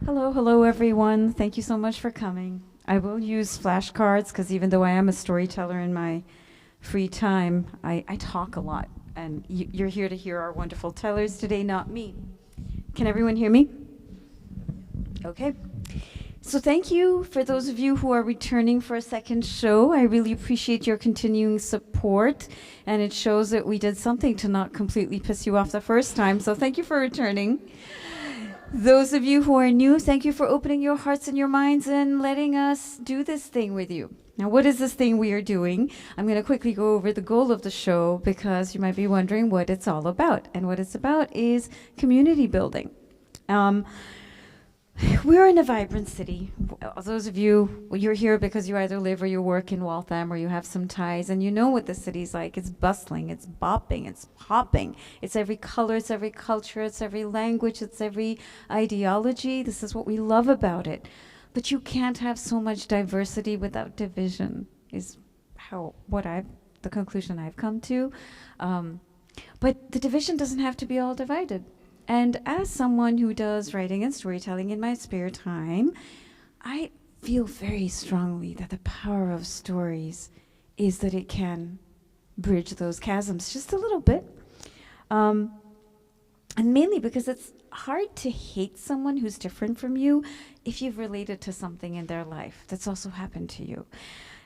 Hello, hello everyone. Thank you so much for coming. I will use flashcards because even though I am a storyteller in my free time, I talk a lot. And you're here to hear our wonderful tellers today, not me. Can everyone hear me? Okay. So thank you for those of you who are returning for a second show. I really appreciate your continuing support. And it shows that we did something to not completely piss you off the first time. So thank you for returning. Those of you who are new, thank you for opening your hearts and your minds and letting us do this thing with you. Now, what is this thing we are doing? I'm going to quickly go over the goal of the show because you might be wondering what it's all about. And what it's about is community building. We're in a vibrant city. Those of you, you're here because you either live or you work in Waltham or you have some ties and you know what the city's like. It's bustling, it's bopping, it's popping. It's every color, it's every culture, it's every language, it's every ideology. This is what we love about it. But you can't have so much diversity without division, is the conclusion I've come to. But the division doesn't have to be all divided. And as someone who does writing and storytelling in my spare time, I feel very strongly that the power of stories is that it can bridge those chasms just a little bit. And mainly because it's hard to hate someone who's different from you if you've related to something in their life that's also happened to you.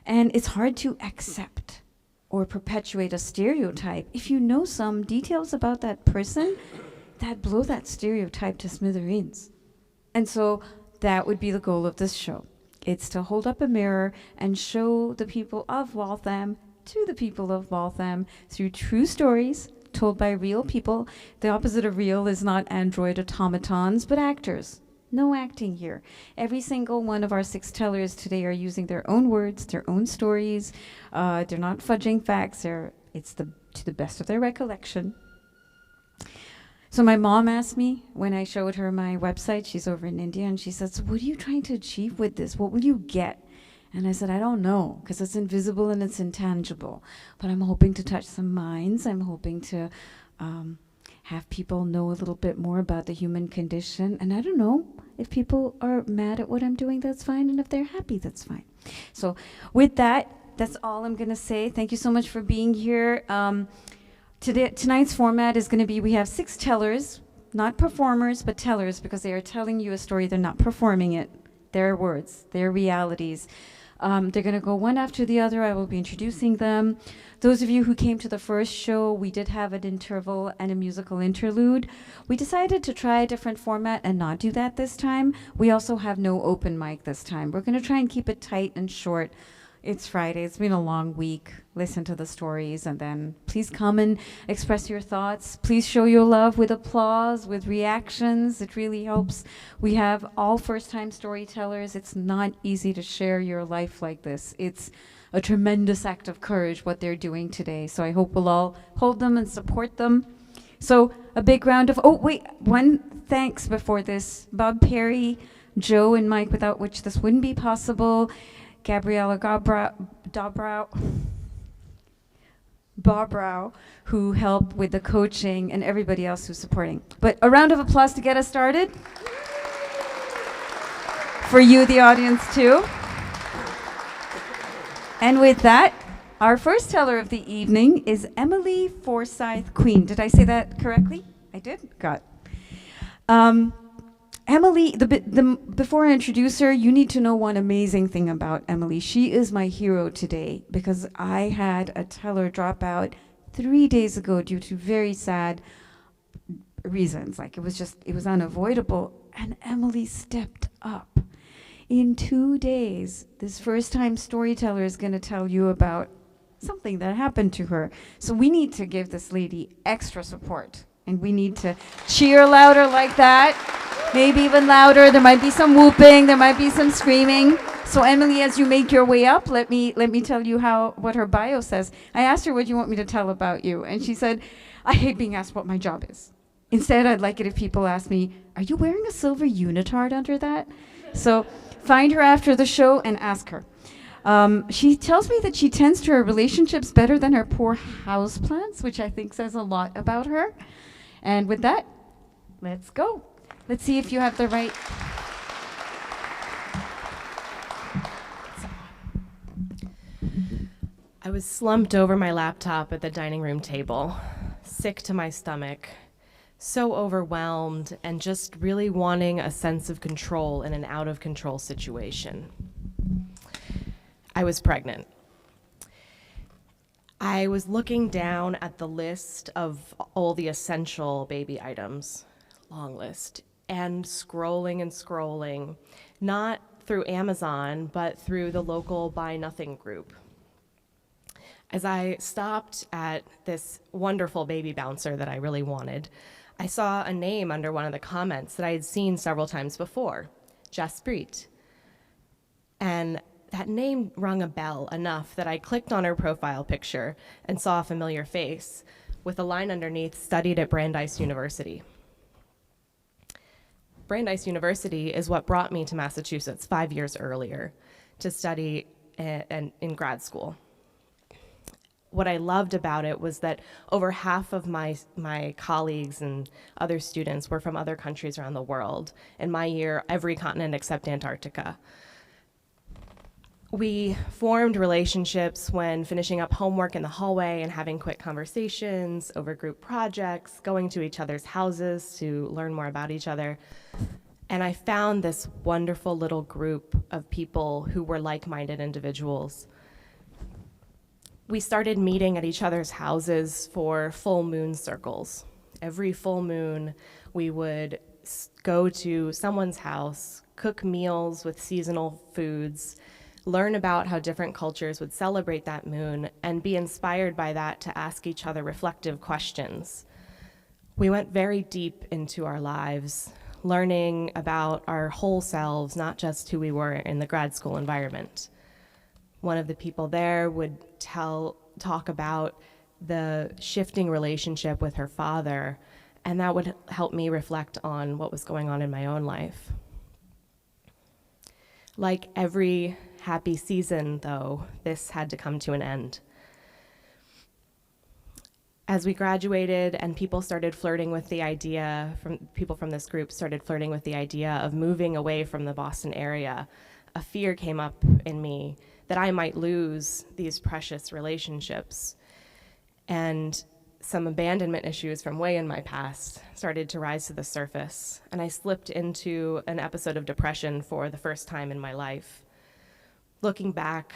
And it's hard to accept or perpetuate a stereotype if you know some details about that person that blow that stereotype to smithereens. And so that would be the goal of this show. It's to hold up a mirror and show the people of Waltham to the people of Waltham through true stories told by real people. The opposite of real is not android automatons, but actors. No acting here. Every single one of our 6 tellers today are using their own words, their own stories. They're not fudging facts. It's to the best of their recollection. So my mom asked me when I showed her my website, she's over in India, and she said, so what are you trying to achieve with this? What will you get? And I said, I don't know, because it's invisible and it's intangible. But I'm hoping to touch some minds. I'm hoping to have people know a little bit more about the human condition. And I don't know, if people are mad at what I'm doing, that's fine. And if they're happy, that's fine. So with that, that's all I'm going to say. Thank you so much for being here. Tonight's format is going to be, we have 6 tellers, not performers, but tellers, because they are telling you a story. They're not performing it. Their words, their realities. They're going to go one after the other. I will be introducing them. Those of you who came to the first show, we did have an interval and a musical interlude. We decided to try a different format and not do that this time. We also have no open mic this time. We're going to try and keep it tight and short. It's Friday. It's been a long week. Listen to the stories and then please come and express your thoughts. Please show your love with applause, with reactions. It really helps. We have all first-time storytellers. It's not easy to share your life like this. It's a tremendous act of courage what they're doing today. So I hope we'll all hold them and support them. So a big round of, one thanks before this. Bob Perry, Joe and Mike, without which this wouldn't be possible. Gabriella Bobrow, who helped with the coaching, and everybody else who's supporting. But a round of applause to get us started. For you, the audience, too. And with that, our first teller of the evening is Emily Forsyth Queen. Did I say that correctly? I did? Got it. Emily, before I introduce her, you need to know one amazing thing about Emily. She is my hero today because I had a teller drop out 3 days ago due to very sad reasons. Like it was unavoidable. And Emily stepped up. In 2 days, this first-time storyteller is going to tell you about something that happened to her. So we need to give this lady extra support. And we need to cheer louder like that. Maybe even louder. There might be some whooping. There might be some screaming. So Emily, as you make your way up, let me tell you what her bio says. I asked her, what do you want me to tell about you? And she said, I hate being asked what my job is. Instead, I'd like it if people ask me, are you wearing a silver unitard under that? So find her after the show and ask her. She tells me that she tends to her relationships better than her poor houseplants, which I think says a lot about her. And with that, let's go. Let's see if you have the right I was slumped over my laptop at the dining room table, sick to my stomach, so overwhelmed and just really wanting a sense of control in an out-of-control situation. I was pregnant. I was looking down at the list of all the essential baby items, long list, and scrolling, not through Amazon, but through the local Buy Nothing group. As I stopped at this wonderful baby bouncer that I really wanted, I saw a name under one of the comments that I had seen several times before, Jaspreet. And that name rung a bell enough that I clicked on her profile picture and saw a familiar face with a line underneath, studied at Brandeis University. Brandeis University is what brought me to Massachusetts 5 years earlier to study in grad school. What I loved about it was that over half of my colleagues and other students were from other countries around the world. In my year, every continent except Antarctica. We formed relationships when finishing up homework in the hallway and having quick conversations over group projects, going to each other's houses to learn more about each other. And I found this wonderful little group of people who were like-minded individuals. We started meeting at each other's houses for full moon circles. Every full moon, we would go to someone's house, cook meals with seasonal foods, learn about how different cultures would celebrate that moon, and be inspired by that to ask each other reflective questions. We went very deep into our lives, learning about our whole selves, not just who we were in the grad school environment. One of the people there would talk about the shifting relationship with her father, and that would help me reflect on what was going on in my own life. Like every happy season, though, this had to come to an end. As we graduated and people from this group started flirting with the idea of moving away from the Boston area, a fear came up in me that I might lose these precious relationships. And some abandonment issues from way in my past started to rise to the surface, and I slipped into an episode of depression for the first time in my life. Looking back,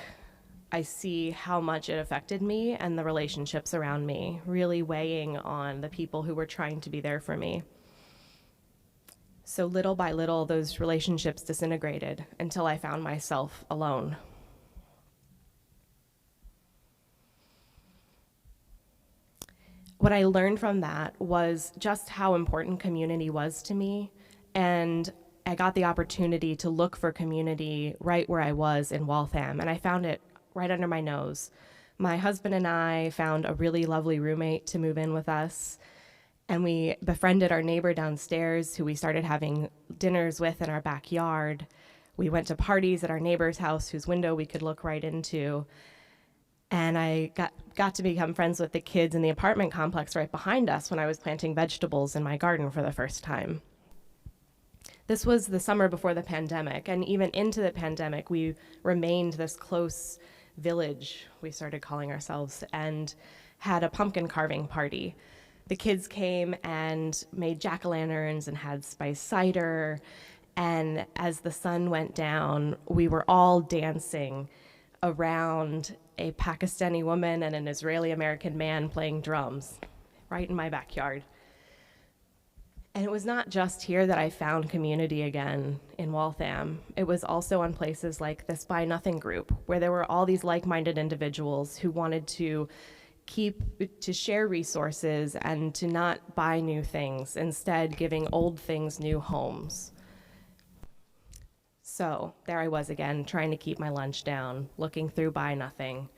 I see how much it affected me and the relationships around me, really weighing on the people who were trying to be there for me. So little by little, those relationships disintegrated until I found myself alone. What I learned from that was just how important community was to me, and I got the opportunity to look for community right where I was in Waltham, and I found it right under my nose. My husband and I found a really lovely roommate to move in with us, and we befriended our neighbor downstairs, who we started having dinners with in our backyard. We went to parties at our neighbor's house, whose window we could look right into. And I got to become friends with the kids in the apartment complex right behind us when I was planting vegetables in my garden for the first time. This was the summer before the pandemic, and even into the pandemic, we remained this close village, we started calling ourselves, and had a pumpkin carving party. The kids came and made jack-o'-lanterns and had spiced cider, and as the sun went down, we were all dancing around a Pakistani woman and an Israeli-American man playing drums right in my backyard. And it was not just here that I found community again in Waltham. It was also on places like this Buy Nothing group, where there were all these like-minded individuals who wanted to share resources and to not buy new things, instead giving old things new homes. So there I was again, trying to keep my lunch down, looking through Buy Nothing.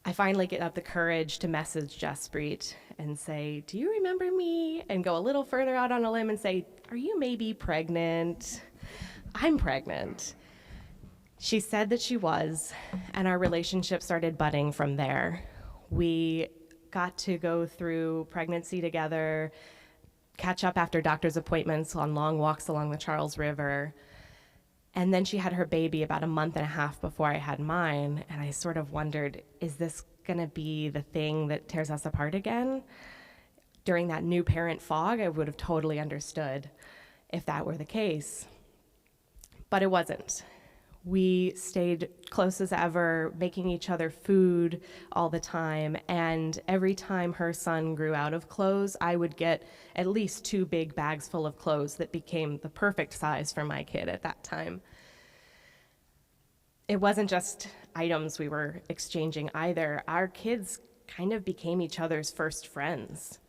I finally get up the courage to message Jaspreet and say, "Do you remember me?" And go a little further out on a limb and say, "Are you maybe pregnant?" "I'm pregnant." She said that she was, and our relationship started budding from there. We got to go through pregnancy together, catch up after doctor's appointments on long walks along the Charles River. And then she had her baby about a month and a half before I had mine, and I sort of wondered, is this gonna be the thing that tears us apart again? During that new parent fog, I would have totally understood if that were the case. But it wasn't. We stayed close as ever, making each other food all the time, and every time her son grew out of clothes, I would get at least 2 big bags full of clothes that became the perfect size for my kid at that time. It wasn't just items we were exchanging either. Our kids kind of became each other's first friends.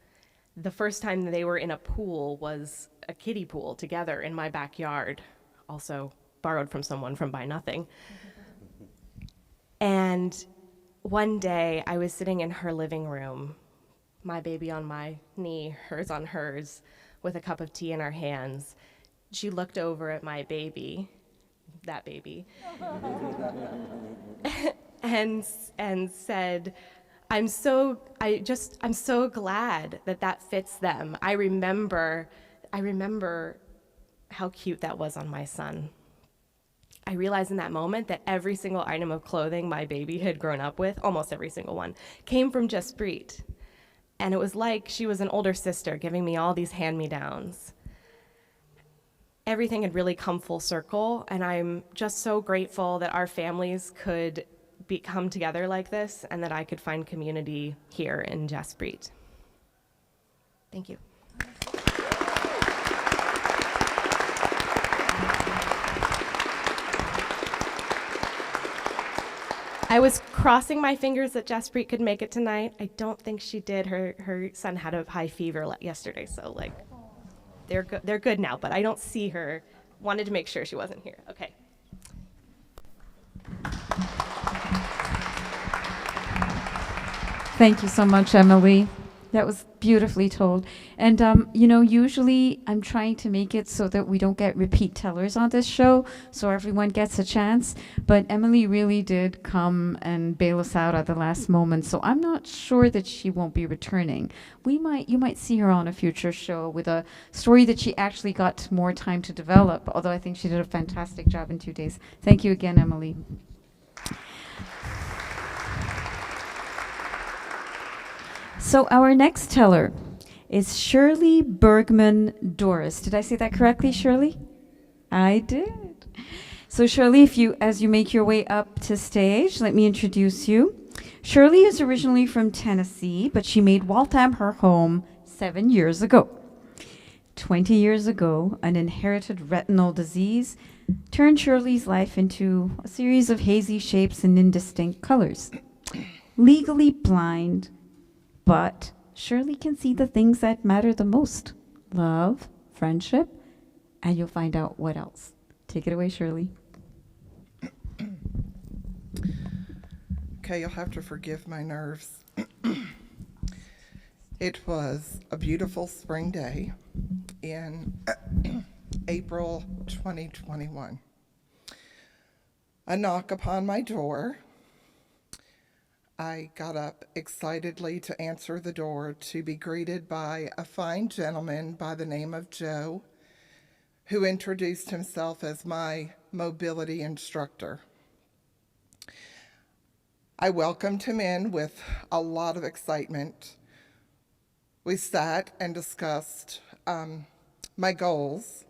The first time they were in a pool was a kiddie pool together in my backyard, also borrowed from someone from Buy Nothing. And one day I was sitting in her living room, my baby on my knee, hers on hers, with a cup of tea in our hands. She looked over at my baby, that baby, and said, I'm so glad that fits them. I remember how cute that was on my son. I realized in that moment that every single item of clothing my baby had grown up with, almost every single one, came from Jaspreet. And it was like she was an older sister giving me all these hand-me-downs. Everything had really come full circle, and I'm just so grateful that our families could come together like this and that I could find community here in Jaspreet. Thank you. I was crossing my fingers that Jaspreet could make it tonight. I don't think she did. Her son had a high fever yesterday, so they're good now, but I don't see her. Wanted to make sure she wasn't here. Okay. Thank you so much, Emily. That was beautifully told. And, usually I'm trying to make it so that we don't get repeat tellers on this show, so everyone gets a chance. But Emily really did come and bail us out at the last moment, so I'm not sure that she won't be returning. You might see her on a future show with a story that she actually got more time to develop, although I think she did a fantastic job in 2 days. Thank you again, Emily. So our next teller is Shirley Bergman Dorris. Did I say that correctly, Shirley? I did. So Shirley, as you make your way up to stage, let me introduce you. Shirley is originally from Tennessee, but she made Waltham her home 7 years ago. 20 years ago, an inherited retinal disease turned Shirley's life into a series of hazy shapes and indistinct colors. Legally blind, but Shirley can see the things that matter the most: love, friendship, and you'll find out what else. Take it away, Shirley. Okay, you'll have to forgive my nerves. It was a beautiful spring day in April 2021. A knock upon my door. I got up excitedly to answer the door to be greeted by a fine gentleman by the name of Joe, who introduced himself as my mobility instructor. I welcomed him in with a lot of excitement. We sat and discussed my goals.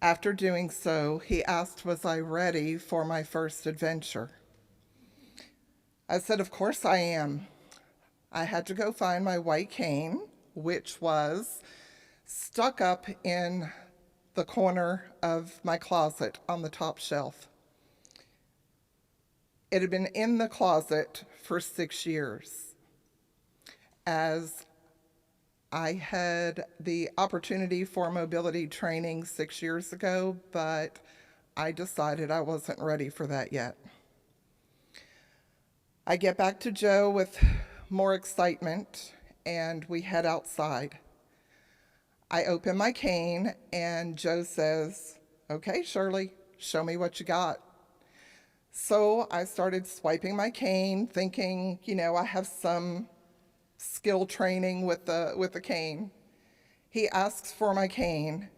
After doing so, he asked, was I ready for my first adventure? I said, of course I am. I had to go find my white cane, which was stuck up in the corner of my closet on the top shelf. It had been in the closet for 6 years. As I had the opportunity for mobility training 6 years ago, but I decided I wasn't ready for that yet. I get back to Joe with more excitement, and we head outside. I open my cane, and Joe says, okay, Shirley, show me what you got. So I started swiping my cane, thinking, I have some skill training with the cane. He asks for my cane,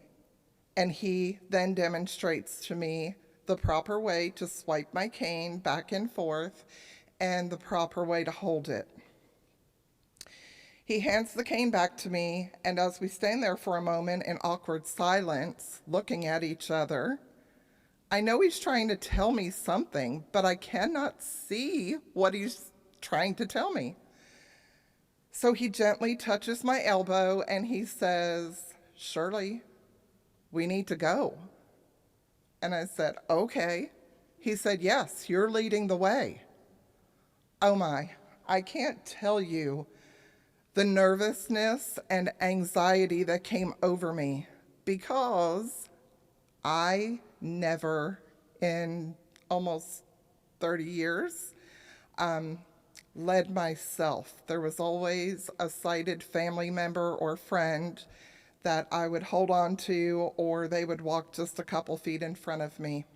and he then demonstrates to me the proper way to swipe my cane back and forth and the proper way to hold it. He hands the cane back to me, and as we stand there for a moment in awkward silence, looking at each other, I know he's trying to tell me something, but I cannot see what he's trying to tell me. So he gently touches my elbow and he says, "Shirley, we need to go." And I said, "Okay." He said, "Yes, you're leading the way." Oh my, I can't tell you the nervousness and anxiety that came over me, because I never, in almost 30 years, led myself. There was always a sighted family member or friend that I would hold on to, or they would walk just a couple feet in front of me.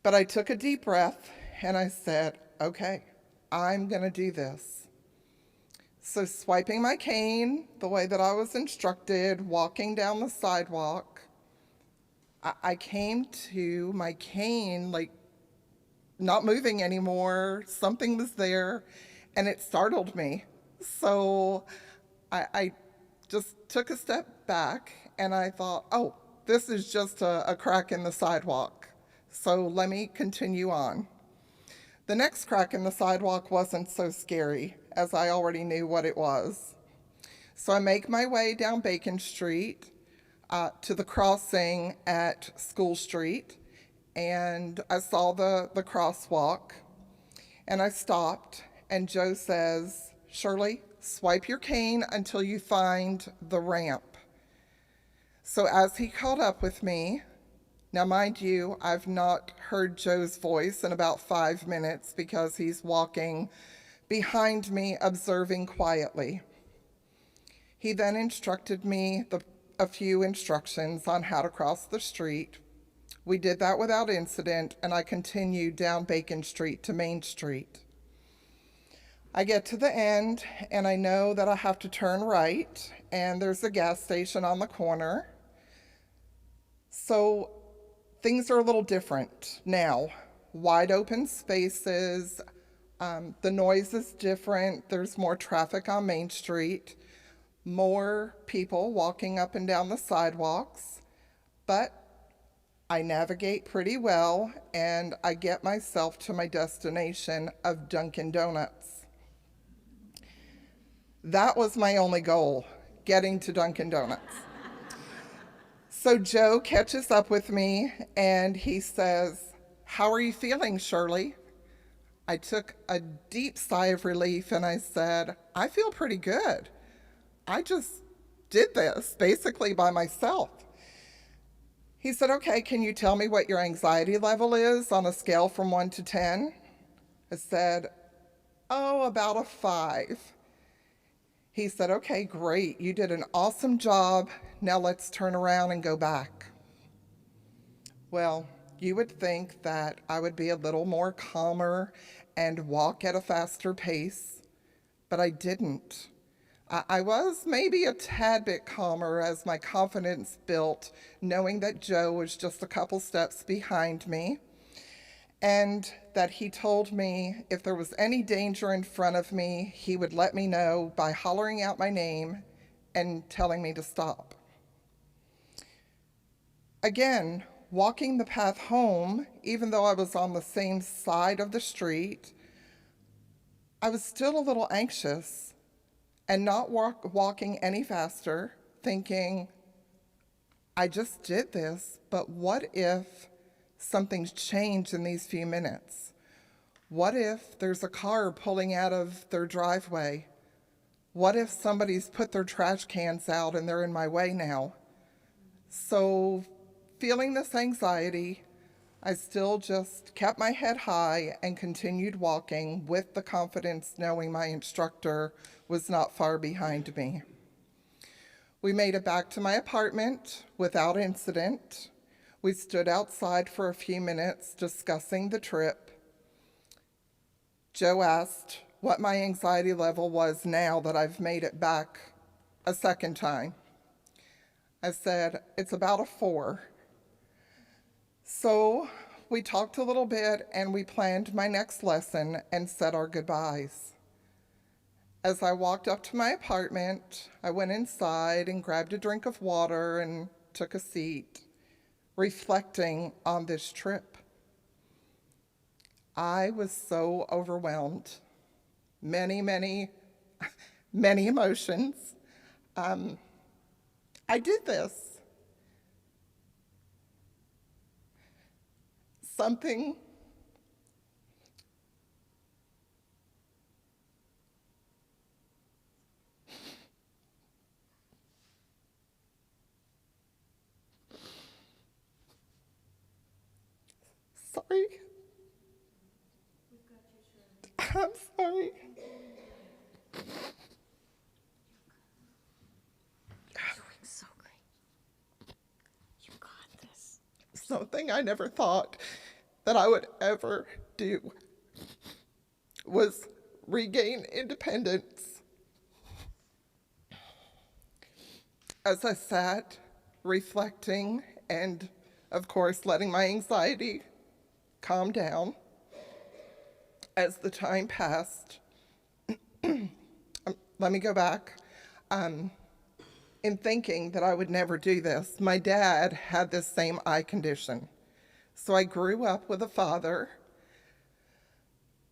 But I took a deep breath and I said, "Okay, I'm going to do this." So swiping my cane the way that I was instructed, walking down the sidewalk, I came to my cane like not moving anymore. Something was there, and it startled me. So I just took a step back, and I thought, oh, this is just a crack in the sidewalk. So let me continue on. The next crack in the sidewalk wasn't so scary, as I already knew what it was. So I make my way down Bacon Street to the crossing at School Street, and I saw the crosswalk, and I stopped, and Joe says, "Shirley, swipe your cane until you find the ramp." So as he caught up with me, now mind you, I've not heard Joe's voice in about 5 minutes because he's walking behind me, observing quietly. He then instructed me a few instructions on how to cross the street. We did that without incident, and I continued down Bacon Street to Main Street. I get to the end, and I know that I have to turn right, and there's a gas station on the corner. So things are a little different now. Wide open spaces, the noise is different, there's more traffic on Main Street, more people walking up and down the sidewalks, but I navigate pretty well, and I get myself to my destination of Dunkin' Donuts. That was my only goal, getting to Dunkin' Donuts. So Joe catches up with me, and he says, "How are you feeling, Shirley?" I took a deep sigh of relief, and I said, "I feel pretty good. I just did this basically by myself." He said, "Okay, can you tell me what your anxiety level is on a scale from 1 to 10? I said, "Oh, about a 5. He said, "Okay, great. You did an awesome job. Now let's turn around and go back." Well, you would think that I would be a little more calmer and walk at a faster pace, but I didn't. I was maybe a tad bit calmer as my confidence built, knowing that Joe was just a couple steps behind me, and that he told me if there was any danger in front of me, he would let me know by hollering out my name and telling me to stop. Again, walking the path home, even though I was on the same side of the street, I was still a little anxious and not walking any faster, thinking, I just did this, but what if something's changed in these few minutes? What if there's a car pulling out of their driveway? What if somebody's put their trash cans out and they're in my way now? So, feeling this anxiety, I still just kept my head high and continued walking with the confidence knowing my instructor was not far behind me. We made it back to my apartment without incident. We stood outside for a few minutes discussing the trip. Joe asked what my anxiety level was now that I've made it back a second time. I said, it's about a 4. So we talked a little bit and we planned my next lesson and said our goodbyes. As I walked up to my apartment, I went inside and grabbed a drink of water and took a seat, reflecting on this trip. I was so overwhelmed. Many, many, many emotions. I did this. Something sorry. I'm sorry. Doing so great. You got this. Something I never thought that I would ever do was regain independence. As I sat reflecting and, of course, letting my anxiety calm down, as the time passed, let me go back. In thinking that I would never do this, my dad had this same eye condition. So I grew up with a father,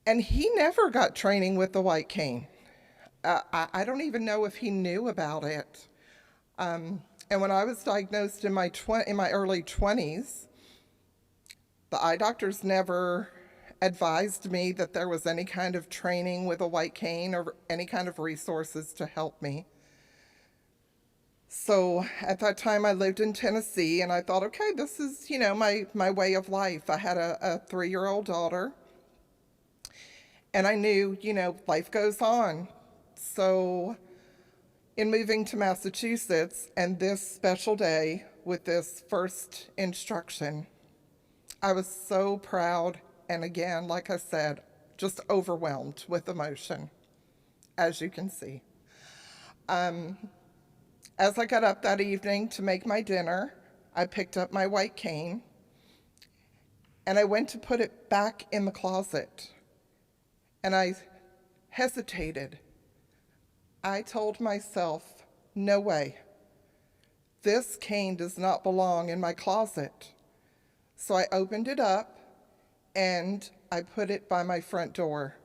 and he never got training with the white cane. I don't even know if he knew about it. And when I was diagnosed in my early 20s, the eye doctors never advised me that there was any kind of training with a white cane or any kind of resources to help me. So at that time I lived in Tennessee, and I thought, okay, this is, my way of life. I had a 3-year-old daughter, and I knew, life goes on. So in moving to Massachusetts and this special day with this first instruction, I was so proud, and again, like I said, just overwhelmed with emotion, as you can see. As I got up that evening to make my dinner, I picked up my white cane, and I went to put it back in the closet, and I hesitated. I told myself, no way. This cane does not belong in my closet. So I opened it up, and I put it by my front door.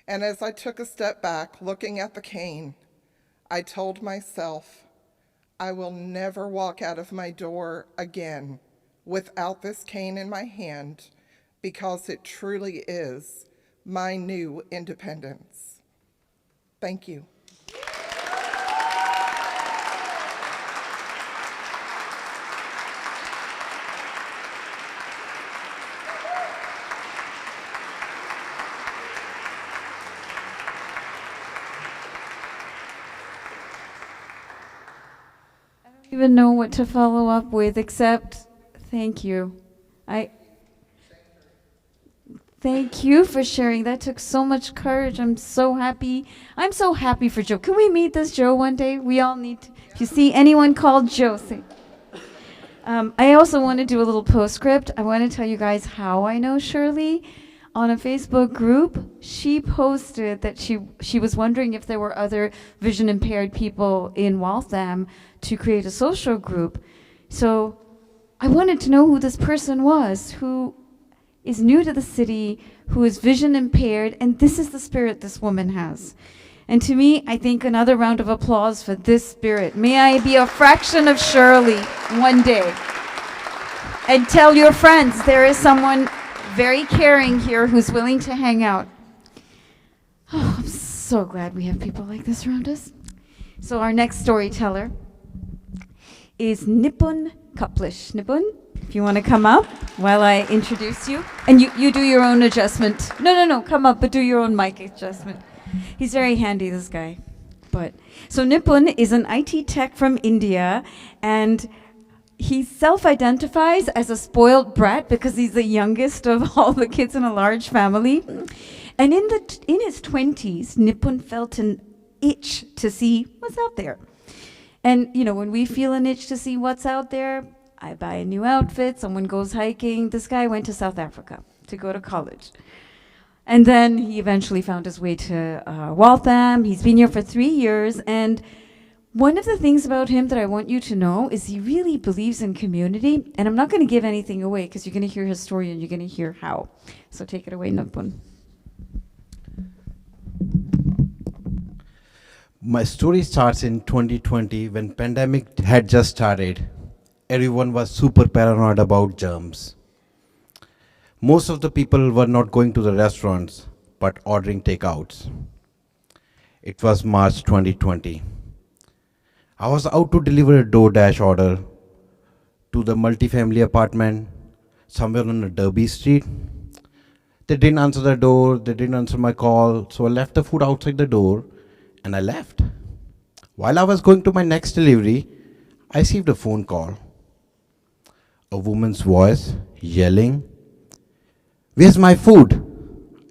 And as I took a step back, looking at the cane, I told myself, I will never walk out of my door again without this cane in my hand, because it truly is my new independence. Thank you. Even know what to follow up with except thank you. Thank you for sharing. That took so much courage. I'm so happy. I'm so happy for Joe. Can we meet this Joe one day? We all need to. If you see anyone called Joe, say. I also want to do a little postscript. I want to tell you guys how I know Shirley. On a Facebook group, she posted that she was wondering if there were other vision impaired people in Waltham to create a social group. So I wanted to know who this person was, who is new to the city, who is vision impaired, and this is the spirit this woman has. And to me, I think another round of applause for this spirit. May I be a fraction of Shirley one day. And tell your friends there is someone very caring here who's willing to hang out. Oh, I'm so glad we have people like this around us. So our next storyteller is Nipun Kaplish. Nipun, if you want to come up while I introduce you. And you do your own adjustment. No, come up, but do your own mic adjustment. He's very handy, this guy. So Nipun is an IT tech from India, and he self-identifies as a spoiled brat because he's the youngest of all the kids in a large family. And in his 20s, Nipun felt an itch to see what's out there. And, when we feel an itch to see what's out there, I buy a new outfit, someone goes hiking. This guy went to South Africa to go to college. And then he eventually found his way to Waltham. He's been here for 3 years. And one of the things about him that I want you to know is he really believes in community. And I'm not going to give anything away because you're going to hear his story and you're going to hear how. So take it away, Nipun. My story starts in 2020 when pandemic had just started. Everyone was super paranoid about germs. Most of the people were not going to the restaurants but ordering takeouts. It was March 2020. I was out to deliver a DoorDash order to the multifamily apartment somewhere on a Derby Street. They didn't answer the door, they didn't answer my call, so I left the food outside the door and I left. While I was going to my next delivery, I received a phone call. A woman's voice yelling, "Where's my food?"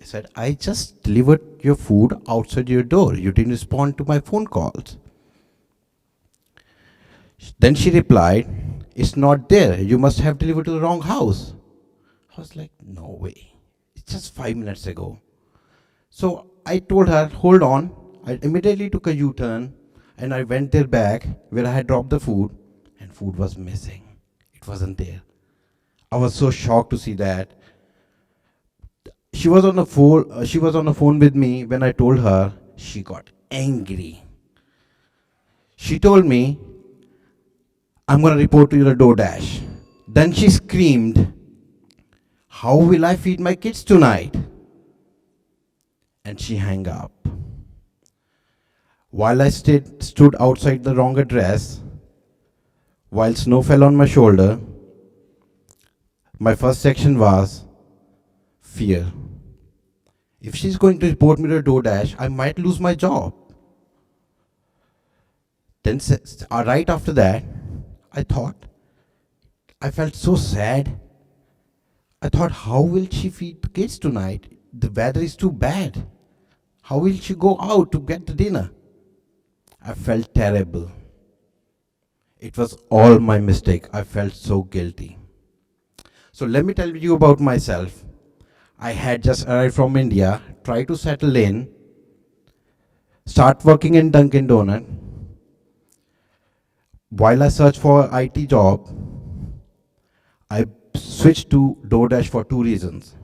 I said, "I just delivered your food outside your door. You didn't respond to my phone calls." Then she replied, "It's not there. You must have delivered to the wrong house." I was like, "No way. It's just 5 minutes ago." So I told her, "Hold on." I immediately took a U-turn and I went there back where I had dropped the food, and food was missing. It wasn't there. I was so shocked to see that. She was on the phone with me when I told her. She got angry. She told me, "I'm going to report to your DoorDash." Then she screamed, "How will I feed my kids tonight?" And she hung up. While I stood outside the wrong address, while snow fell on my shoulder, my first section was fear. If she's going to report me to DoorDash, I might lose my job. Then right after that, I felt so sad. I thought, how will she feed the kids tonight? The weather is too bad. How will she go out to get the dinner? I felt terrible. It was all my mistake. I felt so guilty. So let me tell you about myself. I had just arrived from India, tried to settle in, start working in Dunkin' Donut. While I searched for an IT job, I switched to DoorDash for 2 reasons.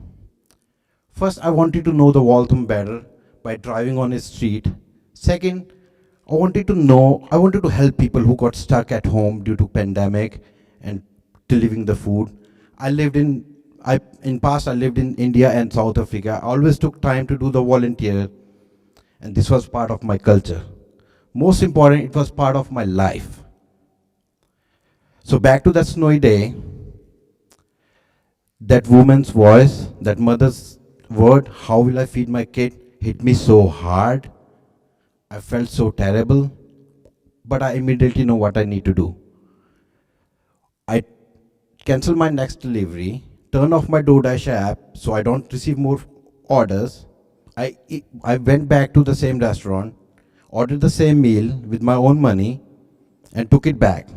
First, I wanted to know the Waltham better by driving on his street. Second, I wanted to help people who got stuck at home due to pandemic and delivering the food. I lived in India and South Africa. I always took time to do the volunteer, and this was part of my culture. Most important, it was part of my life. So back to that snowy day, that woman's voice, that mother's word, "How will I feed my kid?" hit me so hard. I felt so terrible, but I immediately know what I need to do. I cancel my next delivery, turn off my DoorDash app so I don't receive more orders. I went back to the same restaurant, ordered the same meal with my own money, and took it back.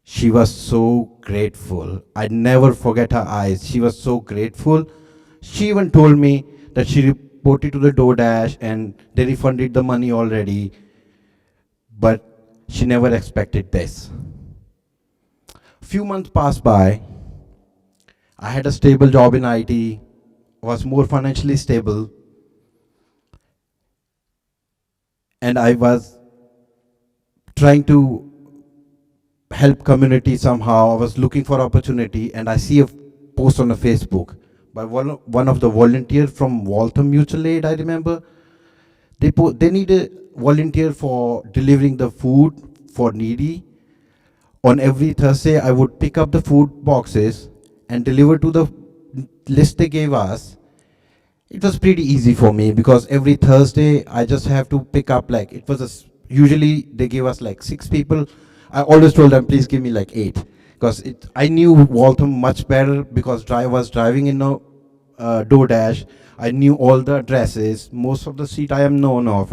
She was so grateful. I never forget her eyes. She was so grateful. She even told me that she reported to the DoorDash and they refunded the money already, but she never expected this. Few months passed by. I had a stable job in IT, was more financially stable, and I was trying to help community somehow. I was looking for opportunity, and I see a post on a Facebook by one of the volunteers from Waltham Mutual Aid. I remember they need a volunteer for delivering the food for needy. On every Thursday, I would pick up the food boxes and deliver to the list they gave us. It was pretty easy for me because every Thursday I just have to pick up usually they gave us like 6 people. I always told them, please give me like 8, because I knew Waltham much better because I was driving in a DoorDash. I knew all the addresses, most of the street I am known of.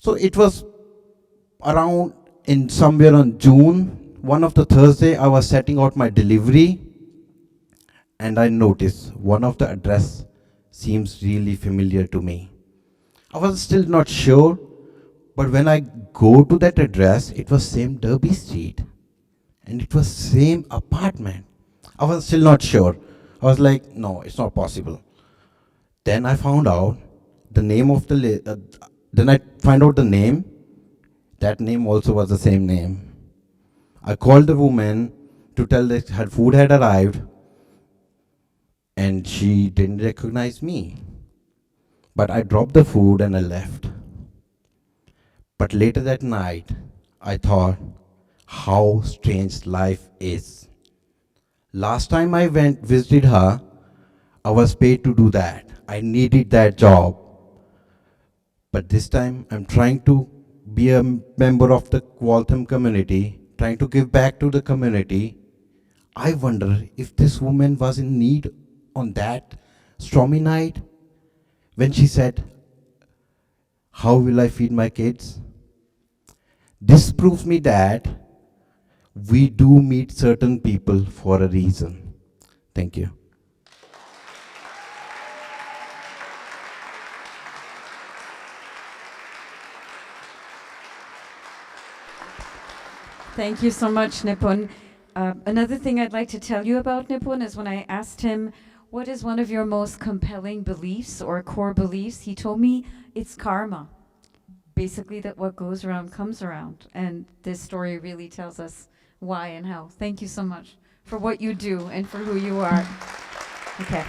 So it was Around in somewhere on June, one of the Thursday, I was setting out my delivery, and I noticed one of the address seems really familiar to me. I was still not sure, but when I go to that address, it was same Derby Street, and it was same apartment. I was still not sure. I was like, no, it's not possible. Then I found out the name of the. Then I find out the name. That name also was the same name. I called the woman to tell that her food had arrived, and she didn't recognize me. But I dropped the food and I left. But later that night, I thought, how strange life is. Last time I went visited her, I was paid to do that. I needed that job. But this time I'm trying to be a member of the Waltham community, trying to give back to the community. I wonder if this woman was in need on that stormy night when she said, how will I feed my kids? This proves me that we do meet certain people for a reason. Thank you. Thank you so much, Nipun. Another thing I'd like to tell you about Nipun is when I asked him, what is one of your most compelling beliefs or core beliefs? He told me it's karma. Basically, that what goes around comes around. And this story really tells us why and how. Thank you so much for what you do and for who you are. Okay.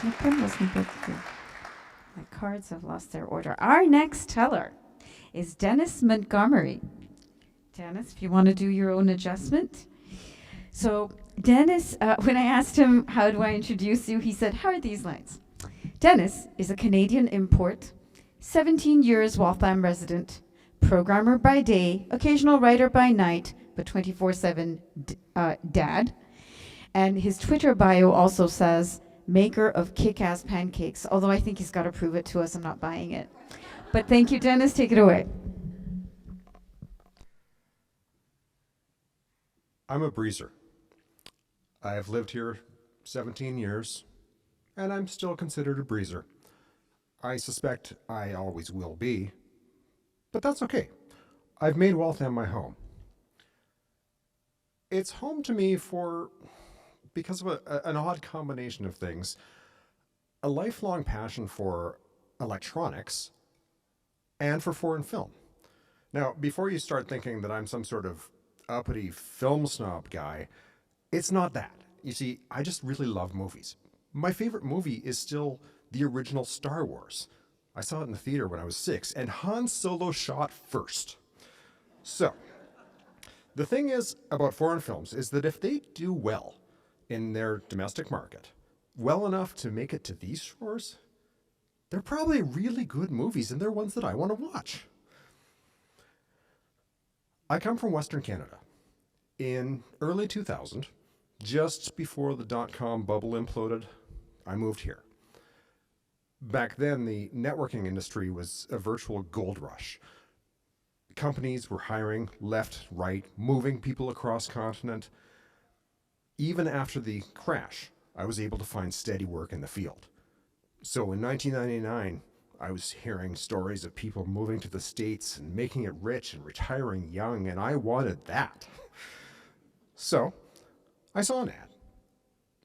Nipun wasn't good. My cards have lost their order. Our next teller is Dennis Montgomery. Dennis, if you want to do your own adjustment. So Dennis, when I asked him, how do I introduce you, he said, how are these lines? Dennis is a Canadian import, 17 years Waltham resident, programmer by day, occasional writer by night, but 24/7 dad. And his Twitter bio also says, maker of kick-ass pancakes, although I think he's got to prove it to us. I'm not buying it. But thank you, Dennis. Take it away. I'm a breezer. I have lived here 17 years, and I'm still considered a breezer. I suspect I always will be, but that's okay. I've made Waltham my home. It's home to me because of an odd combination of things. A lifelong passion for electronics and for foreign film. Now, before you start thinking that I'm some sort of uppity film snob guy, it's not that. You see, I just really love movies. My favorite movie is still the original Star Wars. I saw it in the theater when I was 6, and Han Solo shot first. So, the thing is about foreign films is that if they do well in their domestic market, well enough to make it to these shores, they're probably really good movies, and they're ones that I want to watch. I come from Western Canada. In early 2000, just before the dot-com bubble imploded, I moved here. Back then, the networking industry was a virtual gold rush. Companies were hiring left, right, moving people across continent. Even after the crash, I was able to find steady work in the field. So in 1999, I was hearing stories of people moving to the States and making it rich and retiring young, and I wanted that. So I saw an ad,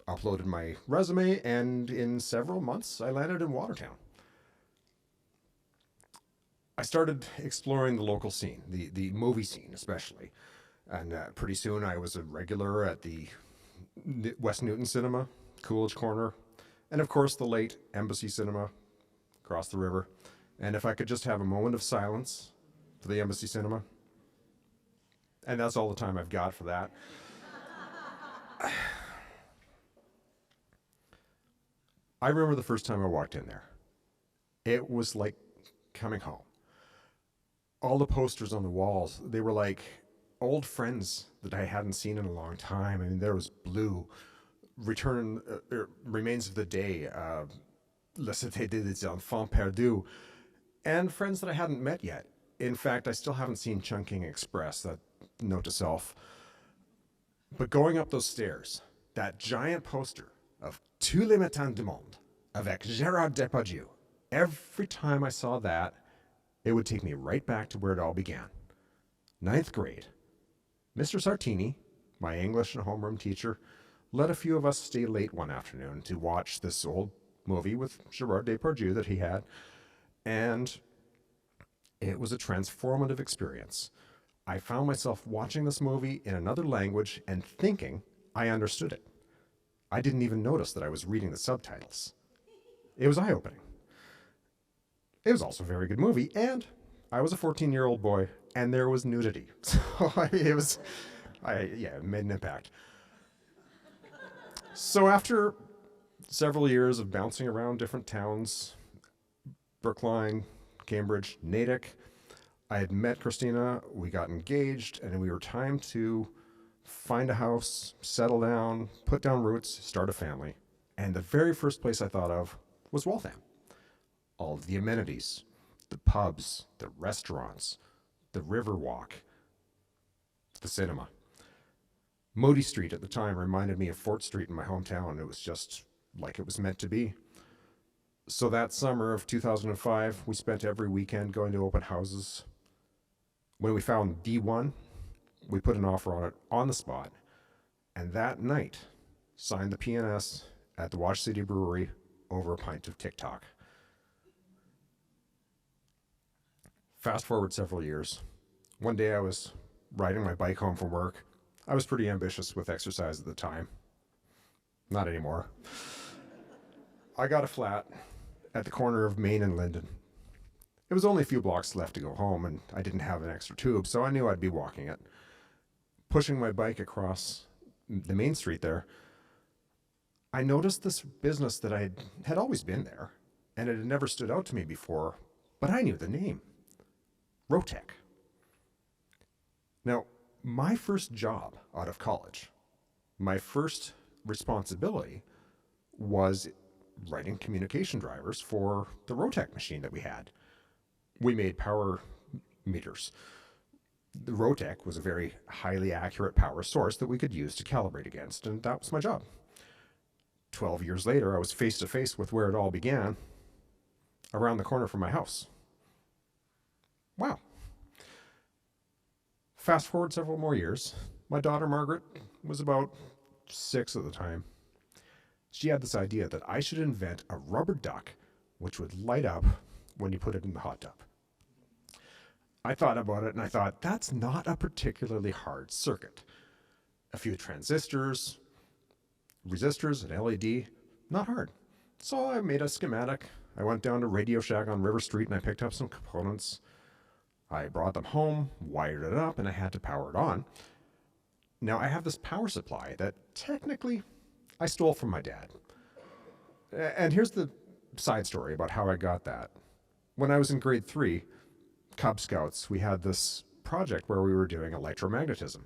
uploaded my resume, and in several months, I landed in Watertown. I started exploring the local scene, the movie scene especially, and pretty soon I was a regular at the West Newton Cinema, Coolidge Corner, and of course the late Embassy Cinema across the river. And if I could just have a moment of silence for the Embassy Cinema, and that's all the time I've got for that. I remember the first time I walked in there. It was like coming home. All the posters on the walls, they were like old friends that I hadn't seen in a long time. I mean, there was Blue, Remains of the Day, La Cité des Enfants Perdus, and friends that I hadn't met yet. In fact, I still haven't seen Chungking Express, that note to self. But going up those stairs, that giant poster of Tous les matins du monde avec Gérard Depardieu, every time I saw that, it would take me right back to where it all began. 9th grade. Mr. Sartini, my English and homeroom teacher, let a few of us stay late one afternoon to watch this old movie with Gérard Depardieu that he had, and it was a transformative experience. I found myself watching this movie in another language and thinking I understood it. I didn't even notice that I was reading the subtitles. It was eye-opening. It was also a very good movie, and I was a 14-year-old boy, and there was nudity. So it made an impact. So after several years of bouncing around different towns, Brookline, Cambridge, Natick, I had met Christina, we got engaged, and we were time to find a house, settle down, put down roots, start a family. And the very first place I thought of was Waltham. All of the amenities, the pubs, the restaurants, the river walk, the cinema. Modi Street at the time reminded me of Fort Street in my hometown. It was just like it was meant to be. So that summer of 2005, we spent every weekend going to open houses. When we found D1, we put an offer on it on the spot. And that night, signed the PNS at the Wash City Brewery over a pint of TikTok. Fast forward several years. One day I was riding my bike home from work. I was pretty ambitious with exercise at the time. Not anymore. I got a flat at the corner of Main and Linden. It was only a few blocks left to go home, and I didn't have an extra tube, so I knew I'd be walking it. Pushing my bike across the main street there, I noticed this business that I had always been there, and it had never stood out to me before, but I knew the name. Rotec. Now, my first job out of college, my first responsibility was writing communication drivers for the Rotec machine that we had. We made power meters. The Rotec was a very highly accurate power source that we could use to calibrate against, and that was my job. 12 years later, I was face to face with where it all began, around the corner from my house. Wow. Fast forward several more years, my daughter Margaret was about 6 at the time. She had this idea that I should invent a rubber duck which would light up when you put it in the hot tub. I thought about it and I thought, that's not a particularly hard circuit. A few transistors, resistors, an LED, not hard. So I made a schematic. I went down to Radio Shack on River Street and I picked up some components. I brought them home, wired it up, and I had to power it on. Now I have this power supply that technically I stole from my dad. And here's the side story about how I got that. When I was in grade 3, Cub Scouts, we had this project where we were doing electromagnetism.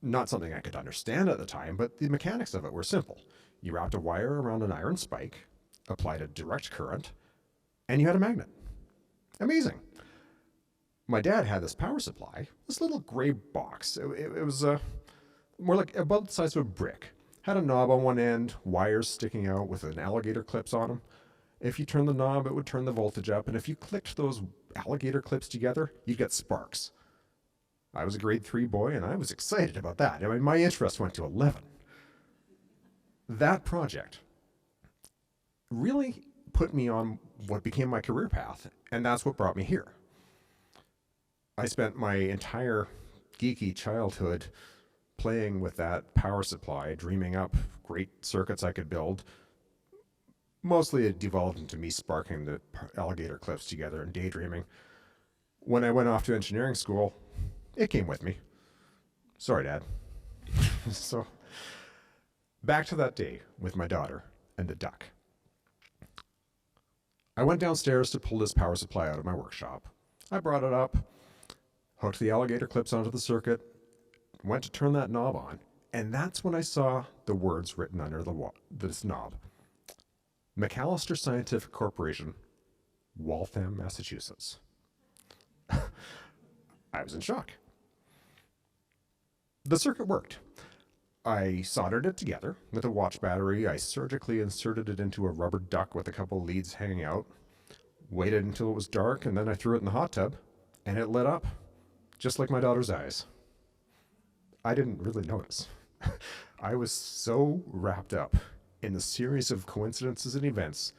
Not something I could understand at the time, but the mechanics of it were simple. You wrapped a wire around an iron spike, applied a direct current, and you had a magnet. Amazing. My dad had this power supply, this little gray box. It was more like about the size of a brick. Had a knob on one end, wires sticking out with an alligator clips on them. If you turn the knob, it would turn the voltage up, and if you clicked those alligator clips together, you'd get sparks. I was a grade 3 boy, and I was excited about that. I mean, my interest went to 11. That project really put me on what became my career path, and that's what brought me here. I spent my entire geeky childhood playing with that power supply, dreaming up great circuits I could build. Mostly it devolved into me sparking the alligator clips together and daydreaming. When I went off to engineering school, it came with me. Sorry, Dad. So, back to that day with my daughter and the duck. I went downstairs to pull this power supply out of my workshop. I brought it up, hooked the alligator clips onto the circuit, went to turn that knob on, and that's when I saw the words written under this knob. McAllister Scientific Corporation, Waltham, Massachusetts. I was in shock. The circuit worked. I soldered it together with a watch battery. I surgically inserted it into a rubber duck with a couple leads hanging out, waited until it was dark, and then I threw it in the hot tub, and it lit up, just like my daughter's eyes. I didn't really notice. I was so wrapped up in the series of coincidences and events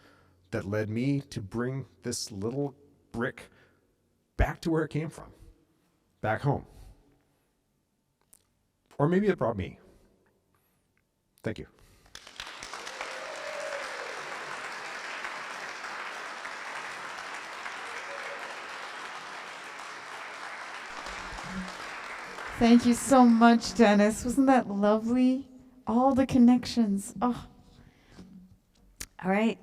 that led me to bring this little brick back to where it came from, back home. Or maybe it brought me. Thank you. Thank you so much, Dennis. Wasn't that lovely? All the connections. Oh. All right.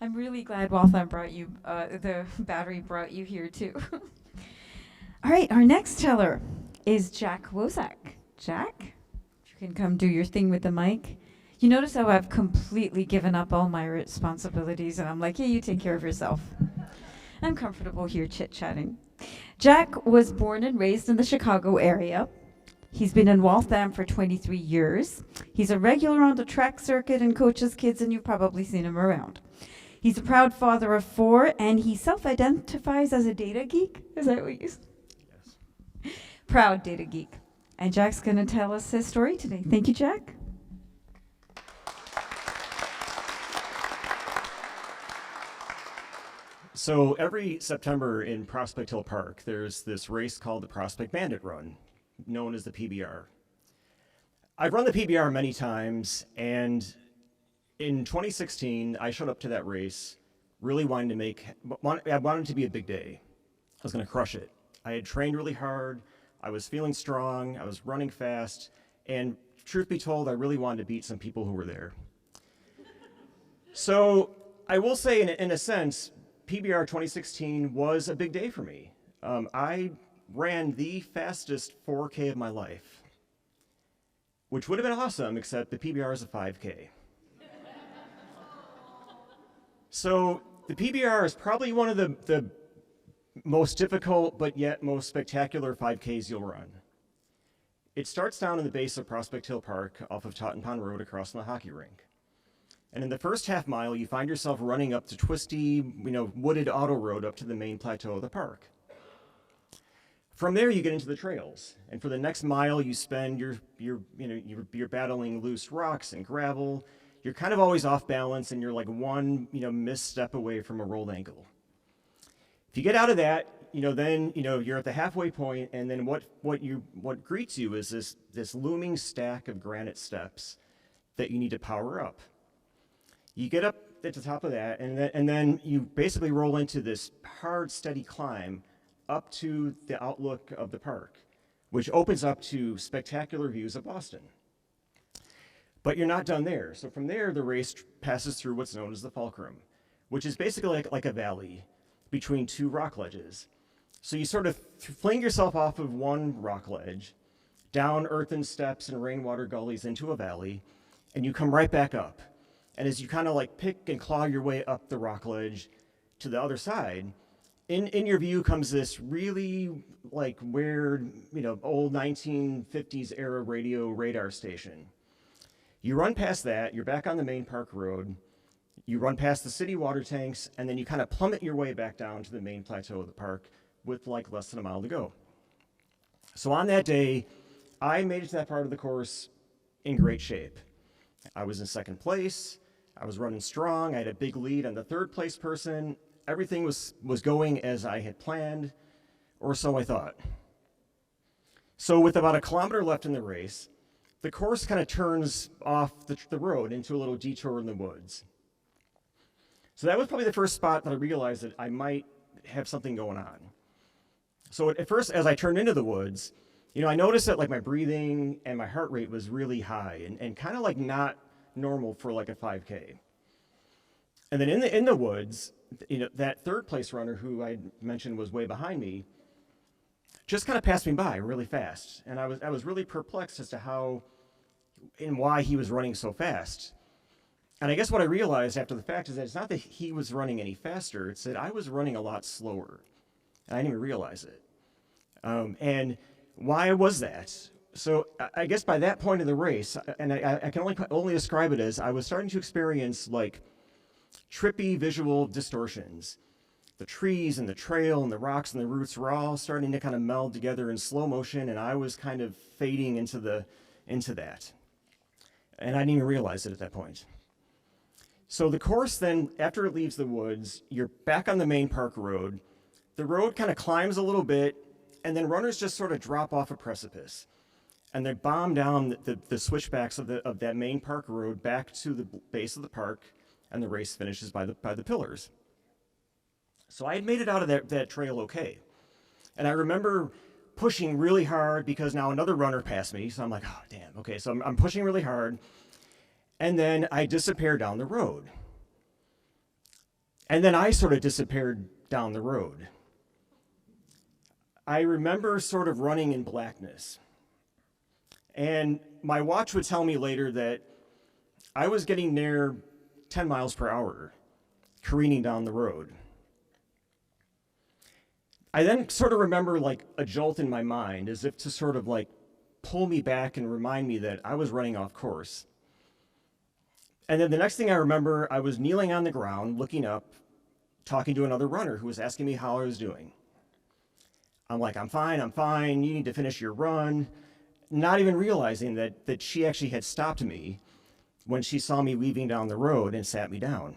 I'm really glad Waltham brought you, the battery brought you here too. All right, our next teller is Jack Wozak. Jack, if you can come do your thing with the mic. You notice how I've completely given up all my responsibilities and I'm like, yeah, you take care of yourself. I'm comfortable here chit-chatting. Jack was born and raised in the Chicago area. He's been in Waltham for 23 years. He's a regular on the track circuit and coaches kids, and you've probably seen him around. He's a proud father of 4, and he self-identifies as a data geek. Is that what you said? Yes. Proud data geek. And Jack's going to tell us his story today. Thank you, Jack. So every September in Prospect Hill Park, there's this race called the Prospect Bandit Run, known as the PBR. I've run the PBR many times, and in 2016, I showed up to that race really wanting to I wanted it to be a big day. I was going to crush it. I had trained really hard. I was feeling strong. I was running fast. And truth be told, I really wanted to beat some people who were there. So I will say, in a sense, PBR 2016 was a big day for me. I ran the fastest 4K of my life, which would have been awesome, except the PBR is a 5K. So the PBR is probably one of the most difficult but yet most spectacular 5Ks you'll run. It starts down in the base of Prospect Hill Park off of Totten Pond Road across from the hockey rink. And in the first half mile, you find yourself running up the twisty, wooded auto road up to the main plateau of the park. From there, you get into the trails. And for the next mile, you spend you're battling loose rocks and gravel. You're kind of always off balance, and you're like one, misstep away from a rolled ankle. If you get out of that, then you're at the halfway point, and then what greets you is this looming stack of granite steps that you need to power up. You get up at the top of that, and then you basically roll into this hard, steady climb up to the outlook of the park, which opens up to spectacular views of Boston. But you're not done there. So from there, the race passes through what's known as the fulcrum, which is basically like a valley between 2 rock ledges. So you sort of fling yourself off of one rock ledge, down earthen steps and rainwater gullies into a valley, and you come right back up. And as you kind of pick and claw your way up the rock ledge to the other side, in your view comes this really weird, old 1950s era radio radar station. You run past that, you're back on the main park road, you run past the city water tanks, and then you kind of plummet your way back down to the main plateau of the park with less than a mile to go. So on that day, I made it to that part of the course in great shape. I was in second place, I was running strong, I had a big lead on the third place person. Everything was going as I had planned, or so I thought. So with about a kilometer left in the race, the course kind of turns off the road into a little detour in the woods. So that was probably the first spot that I realized that I might have something going on. So at first, as I turned into the woods, I noticed that my breathing and my heart rate was really high and kind of not normal for a 5K. And then in the woods, that third place runner who I mentioned was way behind me just kind of passed me by really fast. And I was really perplexed as to how and why he was running so fast. And I guess what I realized after the fact is that it's not that he was running any faster, it's that I was running a lot slower. And I didn't even realize it. And why was that? So I guess by that point in the race, and I can only describe it as I was starting to experience like trippy visual distortions. The trees and the trail and the rocks and the roots were all starting to kind of meld together in slow motion, and I was kind of fading into that. And I didn't even realize it at that point. So the course then, after it leaves the woods, you're back on the main park road. The road kind of climbs a little bit, and then runners just sort of drop off a precipice. And they bomb down the switchbacks of that main park road back to the base of the park, and the race finishes by the pillars. So I had made it out of that trail okay. And I remember pushing really hard because now another runner passed me. So I'm like, oh, damn, okay. So I'm pushing really hard. And then I disappear down the road. And then I sort of disappeared down the road. I remember sort of running in blackness. And my watch would tell me later that I was getting near 10 miles per hour, careening down the road. I then sort of remember like a jolt in my mind as if to sort of like pull me back and remind me that I was running off course. And then the next thing I remember, I was kneeling on the ground, looking up, talking to another runner who was asking me how I was doing. I'm like, I'm fine, you need to finish your run. Not even realizing that she actually had stopped me when she saw me weaving down the road and sat me down.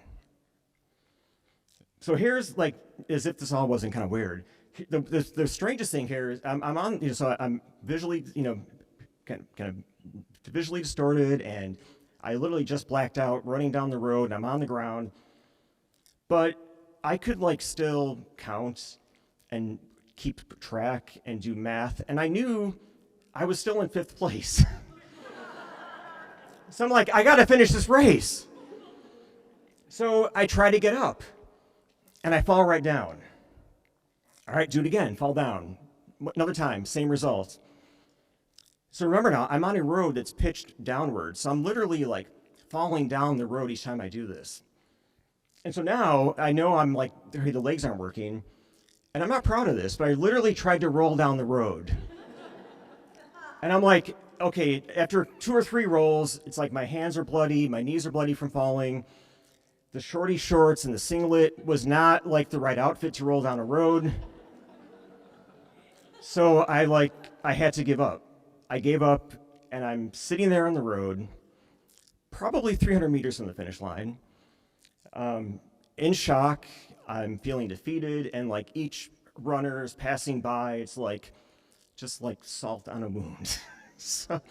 So here's like, as if this all wasn't kind of weird. The strangest thing here is I'm on, so I'm visually, kind of visually distorted, and I literally just blacked out running down the road, and I'm on the ground. But I could like still count and keep track and do math, and I knew I was still in 5th place. So I'm like, I gotta finish this race. So I try to get up, and I fall right down. All right, do it again, fall down. Another time, same result. So remember now, I'm on a road that's pitched downward, so I'm literally like falling down the road each time I do this. And so now I know I'm like, the legs aren't working, and I'm not proud of this, but I literally tried to roll down the road. And I'm like, okay, after 2 or 3 rolls, it's like my hands are bloody, my knees are bloody from falling. The shorty shorts and the singlet was not like the right outfit to roll down a road. So I had to give up. I gave up, and I'm sitting there on the road, probably 300 meters from the finish line, in shock. I'm feeling defeated, and like each runner is passing by, it's like just like salt on a wound. So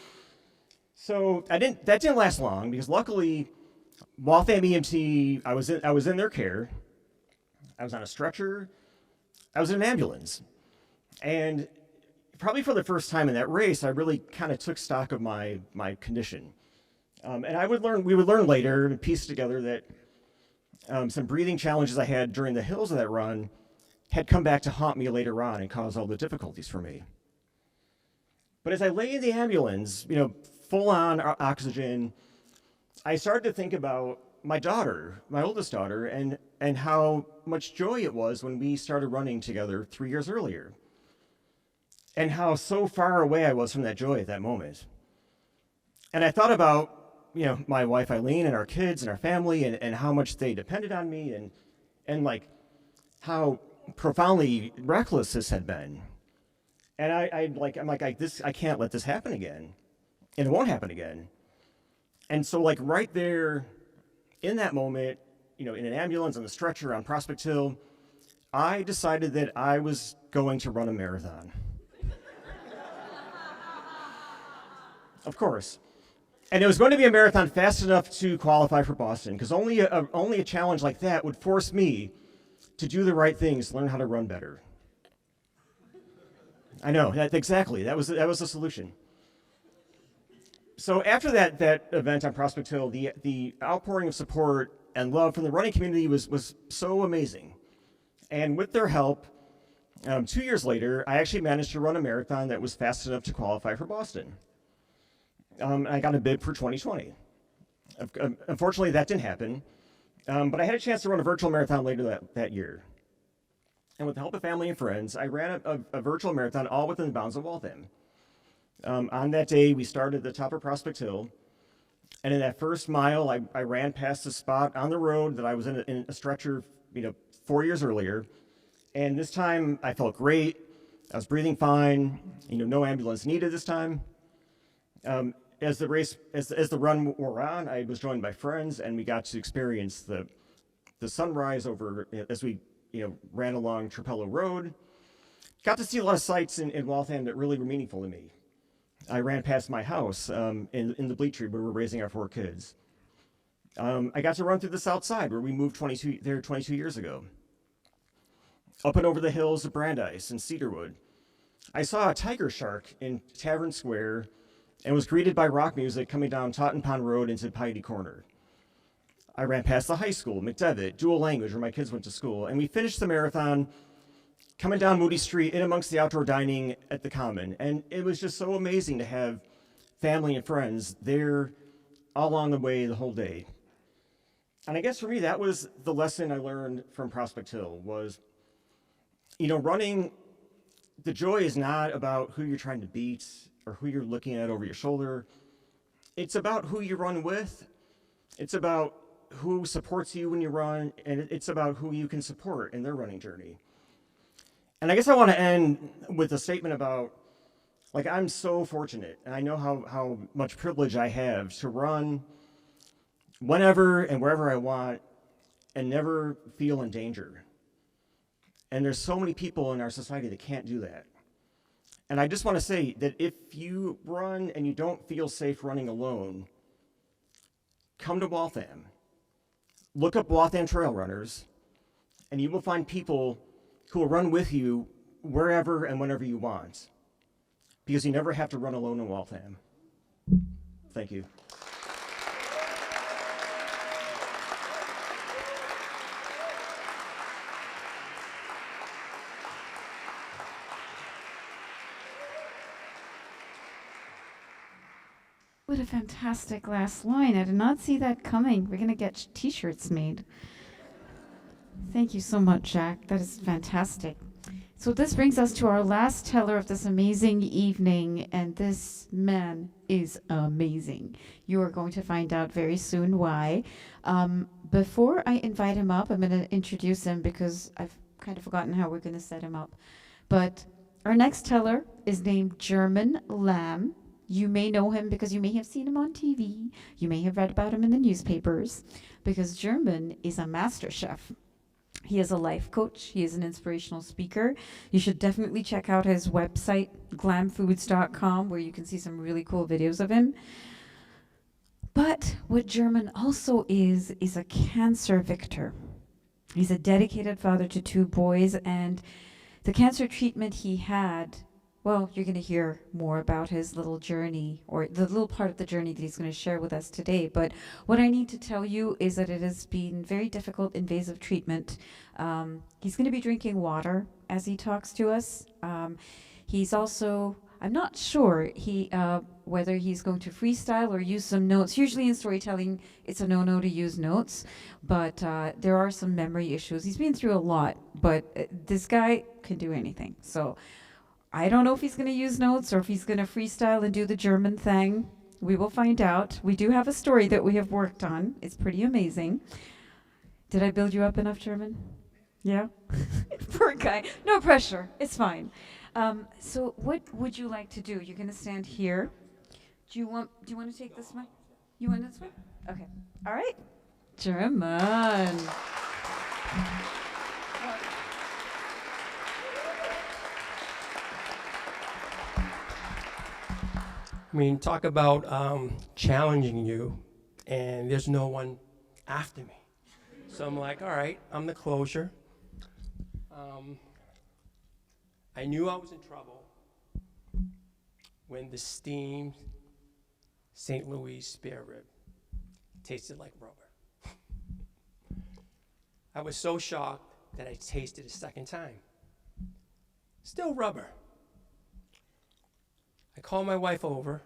that didn't last long, because luckily Waltham EMT, I was in their care. I was on a stretcher. I was in an ambulance. And probably for the first time in that race, I really kind of took stock of my condition. And we would learn later and piece together that some breathing challenges I had during the hills of that run had come back to haunt me later on and cause all the difficulties for me. But as I lay in the ambulance, full on oxygen, I started to think about my daughter, my oldest daughter, and how much joy it was when we started running together 3 years earlier. And how so far away I was from that joy at that moment. And I thought about, my wife Eileen and our kids and our family, and how much they depended on me, and like how profoundly reckless this had been. And I'm like, I can't let this happen again. And it won't happen again. And so like right there in that moment, in an ambulance on the stretcher on Prospect Hill, I decided that I was going to run a marathon. Of course. And it was going to be a marathon fast enough to qualify for Boston, because only a challenge like that would force me to do the right things, learn how to run better. I know, exactly. That was the solution. So after that event on Prospect Hill, the outpouring of support and love from the running community was so amazing. And with their help, 2 years later, I actually managed to run a marathon that was fast enough to qualify for Boston. I got a bid for 2020. Unfortunately, that didn't happen, but I had a chance to run a virtual marathon later that year. And with the help of family and friends, I ran a virtual marathon all within the bounds of Waltham. On that day, we started at the top of Prospect Hill. And in that first mile, I ran past a spot on the road that I was in a stretcher, 4 years earlier. And this time, I felt great. I was breathing fine. No ambulance needed this time. As the run wore on, I was joined by friends, and we got to experience the sunrise over as we ran along Trapello Road. Got to see a lot of sights in Waltham that really were meaningful to me. I ran past my house in the bleachery where we're raising our 4 kids. I got to run through the south side where we moved 22 years ago. Up and over the hills of Brandeis and Cedarwood. I saw a tiger shark in Tavern Square and was greeted by rock music coming down Totten Pond Road into Piety Corner. I ran past the high school, McDevitt, dual language, where my kids went to school, and we finished the marathon coming down Moody Street in amongst the outdoor dining at the Common. And it was just so amazing to have family and friends there all along the way the whole day. And I guess for me, that was the lesson I learned from Prospect Hill was, running, the joy is not about who you're trying to beat or who you're looking at over your shoulder. It's about who you run with. It's about who supports you when you run, and it's about who you can support in their running journey. And I guess I want to end with a statement about, I'm so fortunate, and I know how much privilege I have to run whenever and wherever I want and never feel in danger. And there's so many people in our society that can't do that. And I just want to say that if you run and you don't feel safe running alone, come to Waltham. Look up Waltham Trail Runners, and you will find people who will run with you wherever and whenever you want, because you never have to run alone in Waltham. Thank you. What a fantastic last line. I did not see that coming. We're going to get t-shirts made. Thank you so much, Jack. That is fantastic. So this brings us to our last teller of this amazing evening, and this man is amazing. You are going to find out very soon why. Before I invite him up, I'm going to introduce him because I've kind of forgotten how we're going to set him up. But our next teller is named German Lamb. You may know him because you may have seen him on TV. You may have read about him in the newspapers, because German is a master chef. He is a life coach. He is an inspirational speaker. You should definitely check out his website, glamfoods.com, where you can see some really cool videos of him. But what German also is a cancer victor. He's a dedicated father to 2 boys, and the cancer treatment he had, well, you're going to hear more about his little journey, or the little part of the journey that he's going to share with us today. But what I need to tell you is that it has been very difficult, invasive treatment. He's going to be drinking water as he talks to us. He's also, I'm not sure whether he's going to freestyle or use some notes. Usually in storytelling, it's a no-no to use notes, but there are some memory issues. He's been through a lot, but this guy can do anything. So I don't know if he's going to use notes or if he's going to freestyle and do the German thing. We will find out. We do have a story that we have worked on. It's pretty amazing. Did I build you up enough, German? Yeah? Poor guy. No pressure. It's fine. So what would you like to do? You're going to stand here. Do you want to take this one? You want this one? Okay. All right. German. I mean, talk about challenging you, and there's no one after me. So I'm like, all right, I'm the closure. I knew I was in trouble when the steamed St. Louis spare rib tasted like rubber. I was so shocked that I tasted it a second time. Still rubber. I called my wife over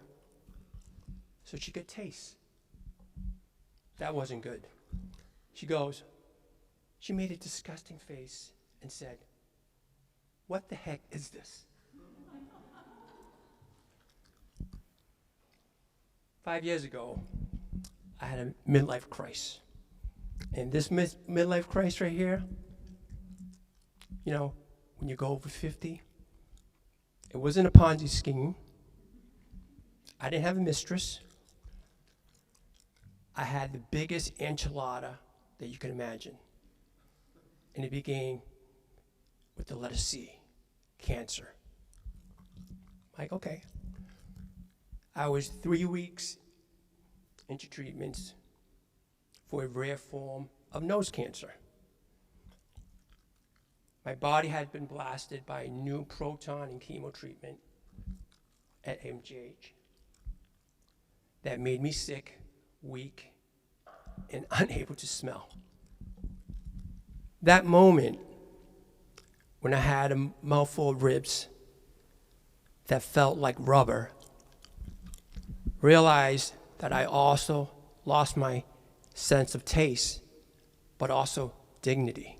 so she could taste. That wasn't good. She made a disgusting face and said, what the heck is this? 5 years ago, I had a midlife crisis. And this midlife crisis right here, you know, when you go over 50, it wasn't a Ponzi scheme. I didn't have a mistress. I had the biggest enchilada that you can imagine. And it began with the letter C, cancer. Like, okay. I was 3 weeks into treatments for a rare form of nose cancer. My body had been blasted by a new proton and chemo treatment at MGH that made me sick, weak, and unable to smell. That moment, when I had a mouthful of ribs that felt like rubber, realized that I also lost my sense of taste, but also dignity.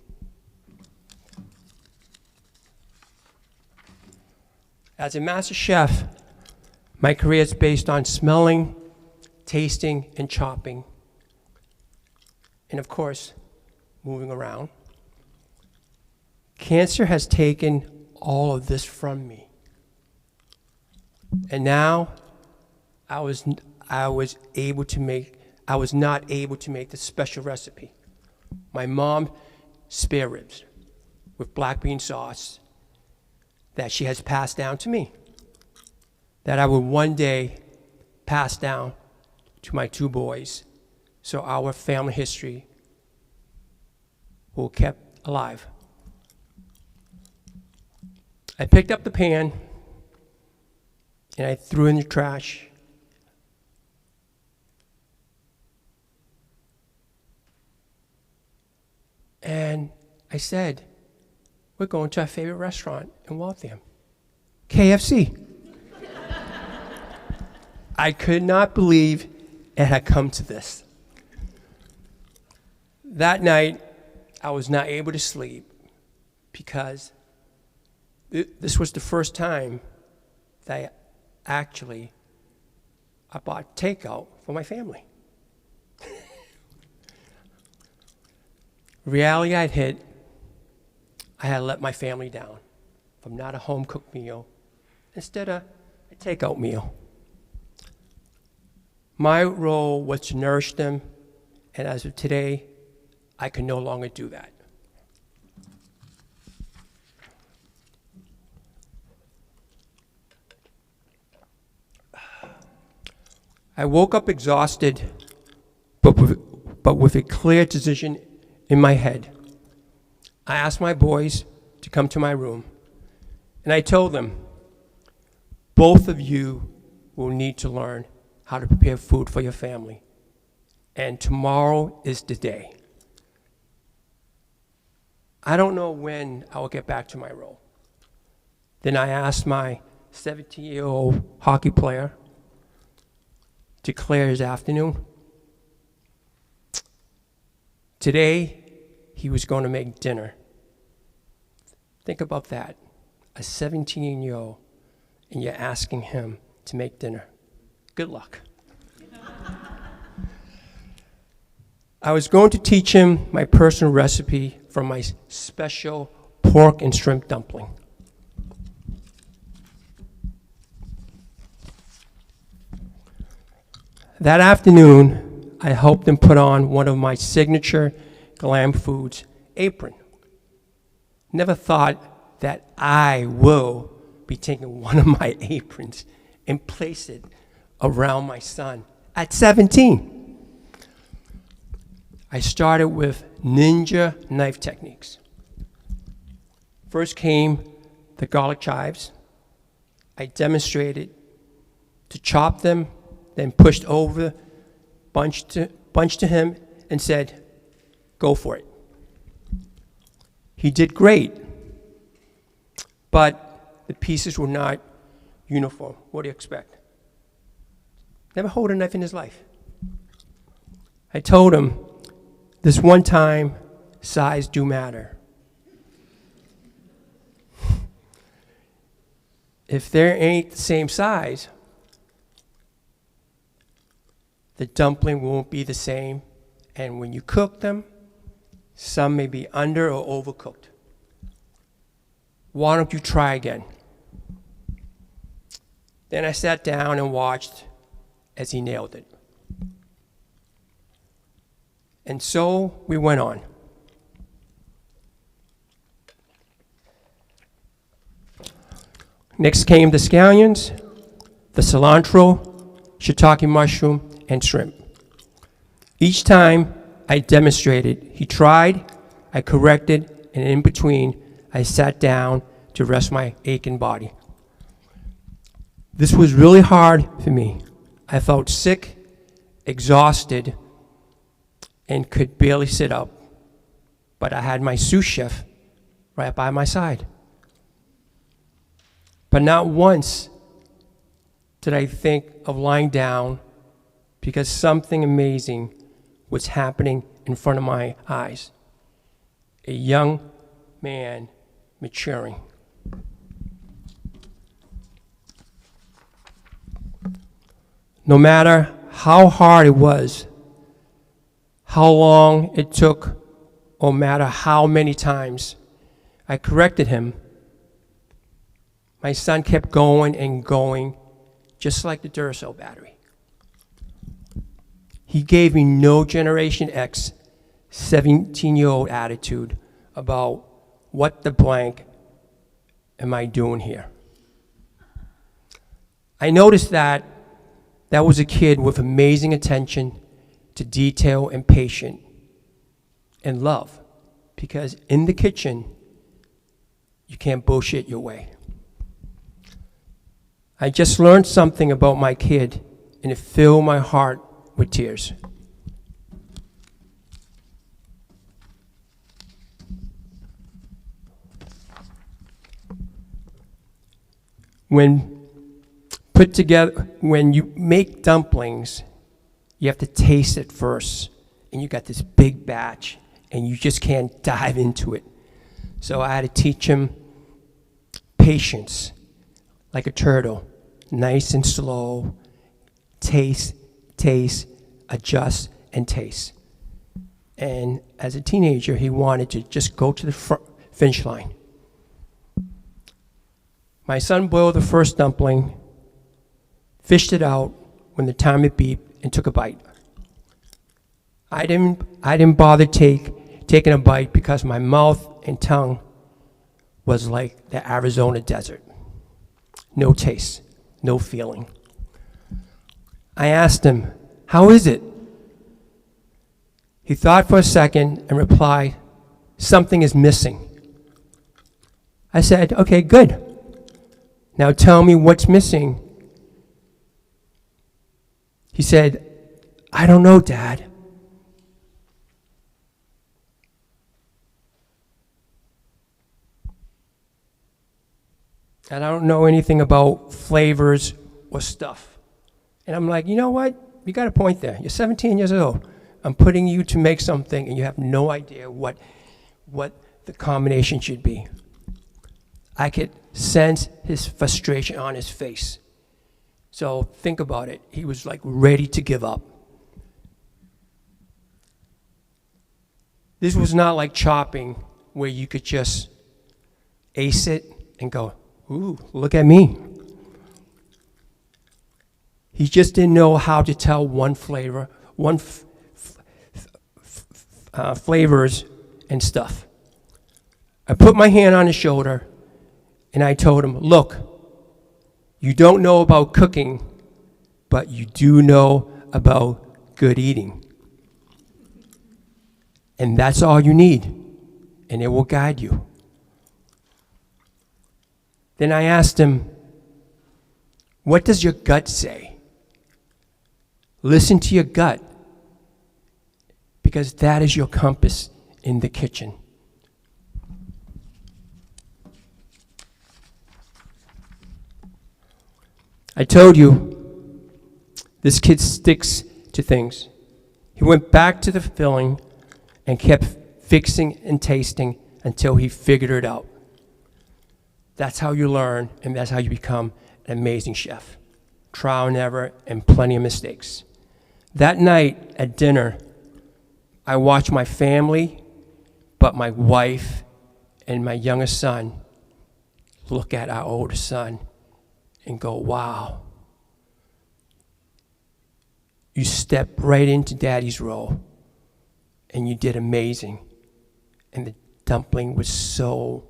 As a master chef, my career is based on smelling, tasting, and chopping, and of course, moving around. Cancer has taken all of this from me. And now I was not able to make the special recipe. My mom's spare ribs with black bean sauce that she has passed down to me, that I would one day pass down to my 2 boys, so our family history will be kept alive. I picked up the pan and I threw it in the trash. And I said, we're going to our favorite restaurant in Waltham, KFC. I could not believe it had come to this. That night, I was not able to sleep because this was the first time that I bought takeout for my family. Reality I'd hit, I had let my family down from not a home-cooked meal, instead of a takeout meal. My role was to nourish them, and as of today, I can no longer do that. I woke up exhausted, but with a clear decision in my head. I asked my boys to come to my room, and I told them, both of you will need to learn how to prepare food for your family, and tomorrow is the day. I don't know when I will get back to my role. Then I asked my 17-year-old hockey player to clear his afternoon. Today, he was going to make dinner. Think about that. A 17-year-old, and you're asking him to make dinner. Good luck. I was going to teach him my personal recipe for my special pork and shrimp dumpling. That afternoon, I helped him put on one of my signature Glam Foods apron. Never thought that I will be taking one of my aprons and place it around my son at 17. I started with ninja knife techniques. First came the garlic chives. I demonstrated to chop them, then pushed over, bunched to him, and said, go for it. He did great, but the pieces were not uniform. What do you expect? Never hold a knife in his life. I told him, this one time, size do matter. if they ain't the same size, the dumpling won't be the same. And when you cook them, some may be under or overcooked. Why don't you try again? Then I sat down and watched as he nailed it. And so we went on. Next came the scallions, the cilantro, shiitake mushroom, and shrimp. Each time I demonstrated, he tried, I corrected, and in between, I sat down to rest my aching body. This was really hard for me. I felt sick, exhausted, and could barely sit up. But I had my sous chef right by my side. But not once did I think of lying down because something amazing was happening in front of my eyes. A young man maturing. No matter how hard it was, how long it took, or matter how many times I corrected him, my son kept going and going, just like the Duracell battery. He gave me no Generation X 17-year-old attitude about what the blank am I doing here. I noticed that was a kid with amazing attention to detail and patience and love, because in the kitchen, you can't bullshit your way. I just learned something about my kid, and it filled my heart with tears. When you make dumplings, you have to taste it first, and you got this big batch, and you just can't dive into it. So I had to teach him patience, like a turtle, nice and slow, taste, adjust, and taste. And as a teenager, he wanted to just go to the finish line. My son boiled the first dumpling, fished it out when the timer beeped, and took a bite. I didn't bother taking a bite because my mouth and tongue was like the Arizona desert. No taste, no feeling. I asked him, "How is it?" He thought for a second and replied, "Something is missing." I said, "Okay, good. Now tell me what's missing." He said, "I don't know, Dad." And I don't know anything about flavors or stuff. And I'm like, you know what? You got a point there. You're 17 years old. I'm putting you to make something, and you have no idea what the combination should be. I could sense his frustration on his face. So think about it. He was like ready to give up. This was not like chopping where you could just ace it and go, "Ooh, look at me." He just didn't know how to tell flavors and stuff. I put my hand on his shoulder and I told him, "Look, you don't know about cooking, but you do know about good eating. And that's all you need, and it will guide you." Then I asked him, "What does your gut say?" Listen to your gut, because that is your compass in the kitchen. I told you, this kid sticks to things. He went back to the filling and kept fixing and tasting until he figured it out. That's how you learn, and that's how you become an amazing chef. Trial and error and plenty of mistakes. That night at dinner, I watched my family, but my wife and my youngest son look at our older son and go, wow. You stepped right into Daddy's role, and you did amazing. And the dumpling was so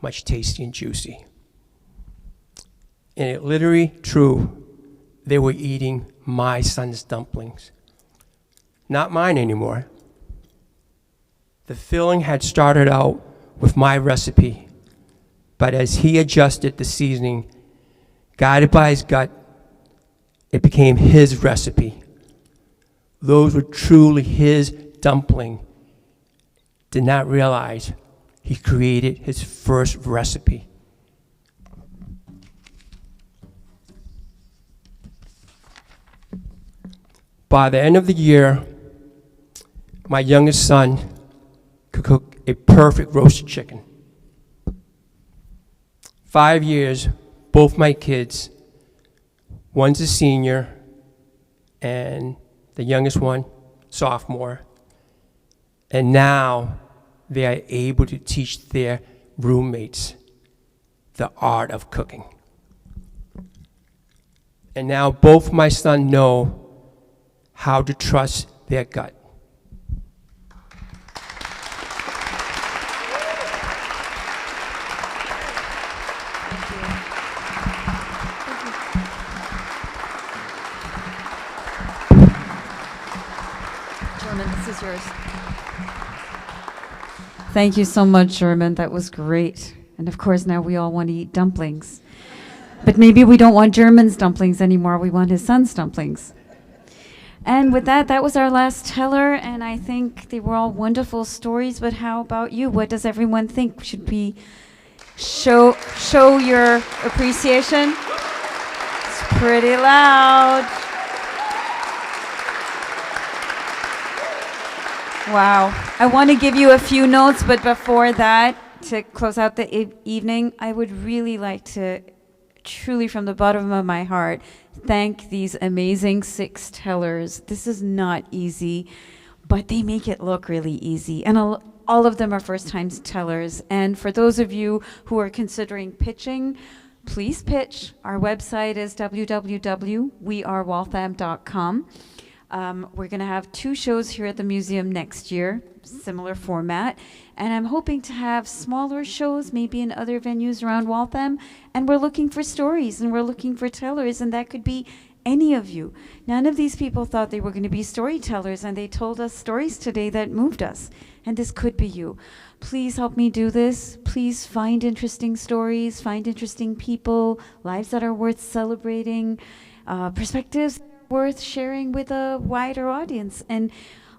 much tasty and juicy. And it literally true, they were eating my son's dumplings, not mine anymore. The filling had started out with my recipe, but as he adjusted the seasoning, guided by his gut, it became his recipe. Those were truly his dumpling. Did not realize he created his first recipe. By the end of the year, my youngest son could cook a perfect roasted chicken. 5 years, both my kids, one's a senior and the youngest one, sophomore, and now they are able to teach their roommates the art of cooking. And now both my sons know how to trust their gut. German, this is yours. Thank you so much, German. That was great. And of course, now we all want to eat dumplings. But maybe we don't want German's dumplings anymore. We want his son's dumplings. And with that, that was our last teller. And I think they were all wonderful stories. But how about you? What does everyone think? Should we show your appreciation? It's pretty loud. Wow. I want to give you a few notes, but before that, to close out the evening, I would really like to truly, from the bottom of my heart, thank these amazing 6 tellers. This is not easy, but they make it look really easy. And all of them are first-time tellers. And for those of you who are considering pitching, please pitch. Our website is www.wearewaltham.com. We're going to have 2 shows here at the museum next year, similar format. And I'm hoping to have smaller shows, maybe in other venues around Waltham. And we're looking for stories, and we're looking for tellers, and that could be any of you. None of these people thought they were going to be storytellers, and they told us stories today that moved us. And this could be you. Please help me do this. Please find interesting stories, find interesting people, lives that are worth celebrating, perspectives worth sharing with a wider audience. And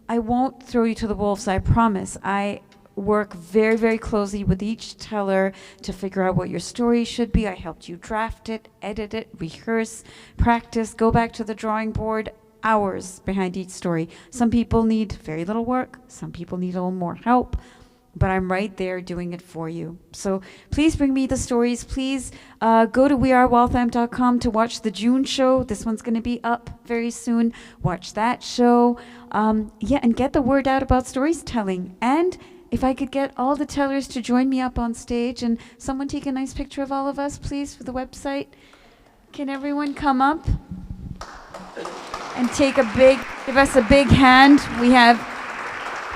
I won't throw you to the wolves, I promise. I work very, very closely with each teller to figure out what your story should be. I helped you draft it, edit it, rehearse, practice, go back to the drawing board, hours behind each story. Some people need very little work. Some people need a little more help. But I'm right there doing it for you. So please bring me the stories. Please go to wearewaltham.com to watch the June show. This one's going to be up very soon. Watch that show. And get the word out about storytelling. And if I could get all the tellers to join me up on stage, and someone take a nice picture of all of us, please, for the website. Can everyone come up and give us a big hand? We have...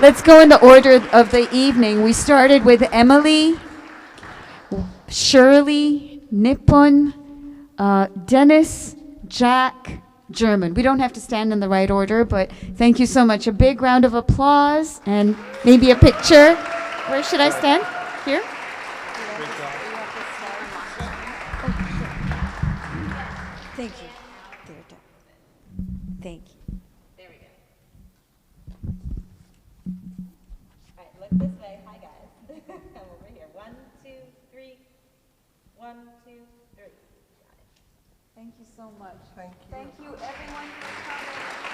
Let's go in the order of the evening. We started with Emily, Shirley, Nipun, Dennis, Jack, German. We don't have to stand in the right order, but thank you so much. A big round of applause and maybe a picture. Where should I stand? Here? Thank you. Thank you. This way. Hi, guys. Come over here. 1, 2, 3. 1, 2, 3. Got it. Thank you so much. Thank you. Thank you, everyone, for coming.